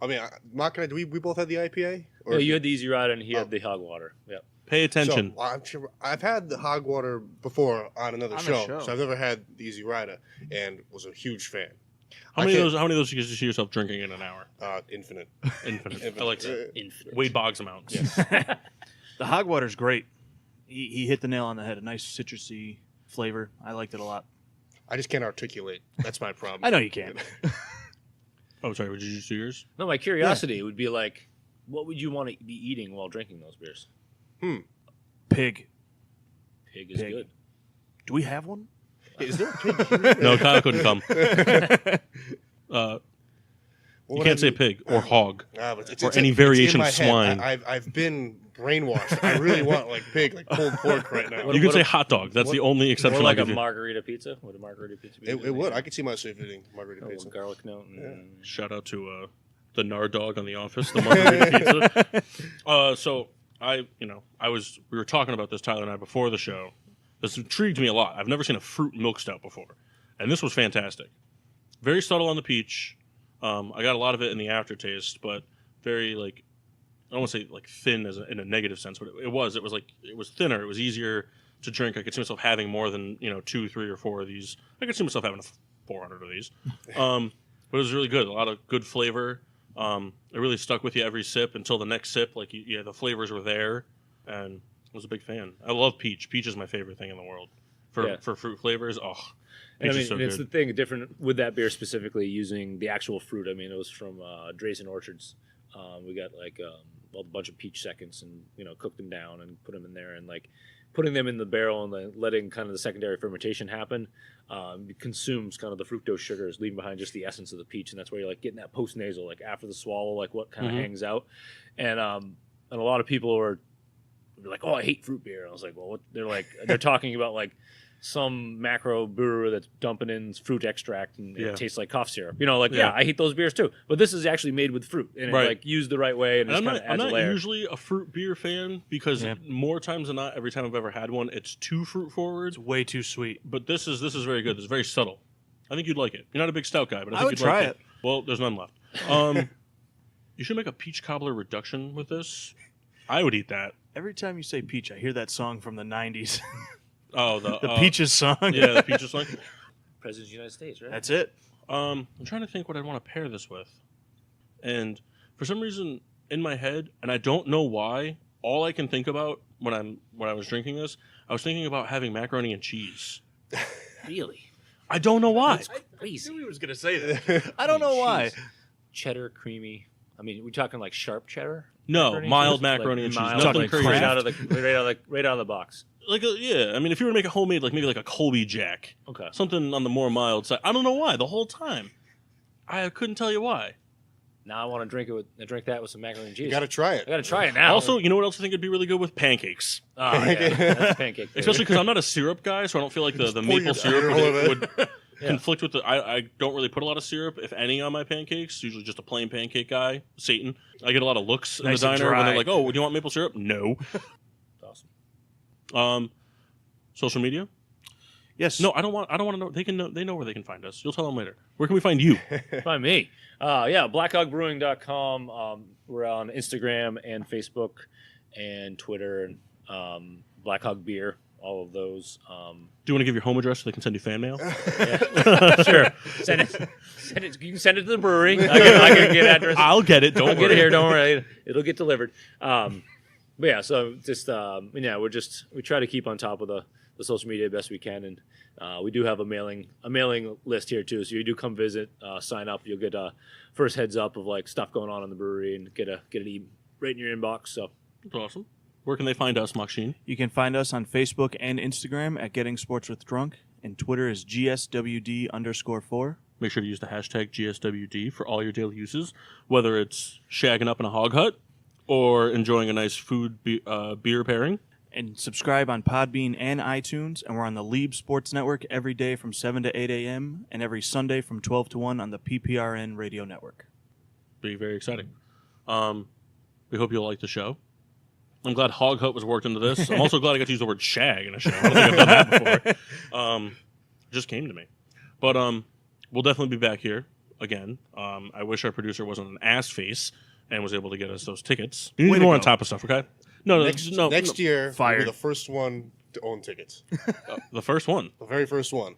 I mean, Mark and I, we both had the IPA? Or No, you had the Easy Rider and he had the Hog Water. Yep. Pay attention. So, I'm sure, I've had the Hog Water before on another On a show, show. so I've never had the Easy Rider and was a huge fan. How many of those you see yourself drinking in an hour? Infinite. Infinite. I like that. Infinite. Wade Boggs amounts. The hog water's great. He hit the nail on the head. A nice citrusy flavor. I liked it a lot. I just can't articulate. That's my problem. I know you can. Oh, sorry. Would you just do yours? No, my curiosity would be like, what would you want to be eating while drinking those beers? Pig. Pig is good. Do we have one? Is there a pig here? No, Kyle couldn't come. You What can't I say mean- pig or hog. But it's Or it's any it's variation in my of head. swine. I've been brainwashed. I really want like pig, like pulled pork right now. You could say hot dog. That's the only Or exception like I'll a give you. margarita pizza? Would a margarita pizza be? It would. I could see myself eating margarita Oh, pizza. garlic note. And, Shout out to the Nard dog on The Office, the margarita pizza. So we were talking about this, Tyler and I, before the show. This intrigued me a lot. I've never seen a fruit milk stout before, and this was fantastic. Very subtle on the peach. I got a lot of it in the aftertaste, but very like, I don't want to say like thin in a negative sense, but it was thinner. It was easier to drink. I could see myself having more than 2, 3, or 4 of these. I could see myself having 400 of these. But it was really good. A lot of good flavor. It really stuck with you every sip until the next sip. Like the flavors were there, and I was a big fan. I love peach. Peach is my favorite thing in the world for fruit flavors. Oh, And peach I is so mean, it's good. the thing different with that beer specifically using the actual fruit. I mean, it was from Drazen Orchards. We got like a bunch of peach seconds and cooked them down and put them in there and like putting them in the barrel and then letting kind of the secondary fermentation happen. It consumes kind of the fructose sugars, leaving behind just the essence of the peach, and that's where you're like getting that post nasal, like after the swallow, like what kind of hangs out. And a lot of people are like, "Oh, I hate fruit beer." And I was like, "Well, what?" They're talking about like some macro brewer that's dumping in fruit extract and it tastes like cough syrup. I hate those beers too. But this is actually made with fruit and Right. it's like used the right way and, And it I'm kind of not, adds I'm a not layer. usually a fruit beer fan because more times than not, every time I've ever had one, it's too fruit forward. It's way too sweet. But this is very good. It's very subtle. I think you'd like it. You're not a big stout guy, but I think would you'd try like it. Well, there's none left. You should make a peach cobbler reduction with this. I would eat that. Every time you say peach, I hear that song from the 90s. Oh, the Peaches song. Yeah, the peaches song. President of the United States, right? That's it. I'm trying to think what I'd want to pair this with. And for some reason in my head, and I don't know why, all I can think about when I was drinking this, I was thinking about having macaroni and cheese. Really? I don't know why. That's crazy. he was going to say that. I don't know why. Cheese. Cheddar, creamy. I mean, we're talking like sharp cheddar? No, Macaroni mild cheese? macaroni and cheese. mild, Nothing like crazy. right out of the box. Like I mean, if you were to make a homemade, like maybe like a Colby Jack, Okay. something on the more mild side. I don't know why. The whole time, I couldn't tell you why. Now I want to drink that with some macaroni and cheese. You got to try it. I got to try it now. Also, you know what else I think would be really good with pancakes, oh, yeah, that's a pancake. especially because I'm not a syrup guy, so I don't feel like the pour maple your syrup all of would Yeah. conflict with the. I don't really put a lot of syrup, if any, on my pancakes. Usually just a plain pancake guy, Satan. I get a lot of looks Nice in and the diner when dry. they're like, "Oh, do you want maple syrup?" No. Awesome. Social media? Yes. No, I don't want to know. They know where they can find us. You'll tell them later. Where can we find you? Find me. BlackHogBrewing.com. We're on Instagram and Facebook and Twitter and Black Hog Beer. All of those. Do you want to give your home address so they can send you fan mail? Yeah. Sure. Send it. You can send it to the brewery. I can get address. I'll get it. Don't I'll worry. get it here. Don't worry. It'll get delivered. But yeah, so just we try to keep on top of the social media best we can, and we do have a mailing list here too. So you do come visit, sign up, you'll get a first heads up of like stuff going on in the brewery, and get an right in your inbox. So That's awesome. Where can they find us, Maxine? You can find us on Facebook and Instagram at Getting Sports with Drunk, and Twitter is GSWD_4. Make sure to use the hashtag GSWD for all your daily uses, whether it's shagging up in a hog hut or enjoying a nice beer pairing. And subscribe on Podbean and iTunes, and we're on the Leeb Sports Network every day from 7 to 8 a.m. and every Sunday from 12 to 1 on the PPRN radio network. Be very exciting. We hope you'll like the show. I'm glad Hog Hut was worked into this. I'm also glad I got to use the word shag in a show. I don't think I've done that before. It just came to me. But we'll definitely be back here again. I wish our producer wasn't an ass face and was able to get us those tickets. You need to be more on top of stuff, okay? No, Next year, we'll be Fired. the first one to own tickets. the first one. The very first one.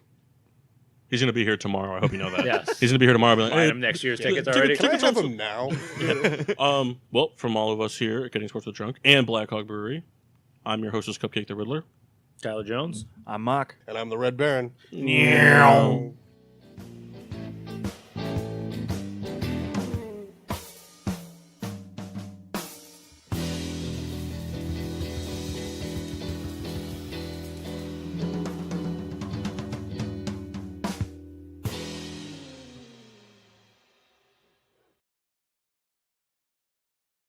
He's going to be here tomorrow. I hope you know that. Yes. He's going to be here tomorrow. Be like, Buy hey, them next year's tickets tickets- already. Can I Tickets have also- them now? well, from all of us here at Getting Sports with Drunk and Black Hog Brewery, I'm your hostess, Cupcake the Riddler. Tyler Jones. I'm Mock. And I'm the Red Baron. Meow.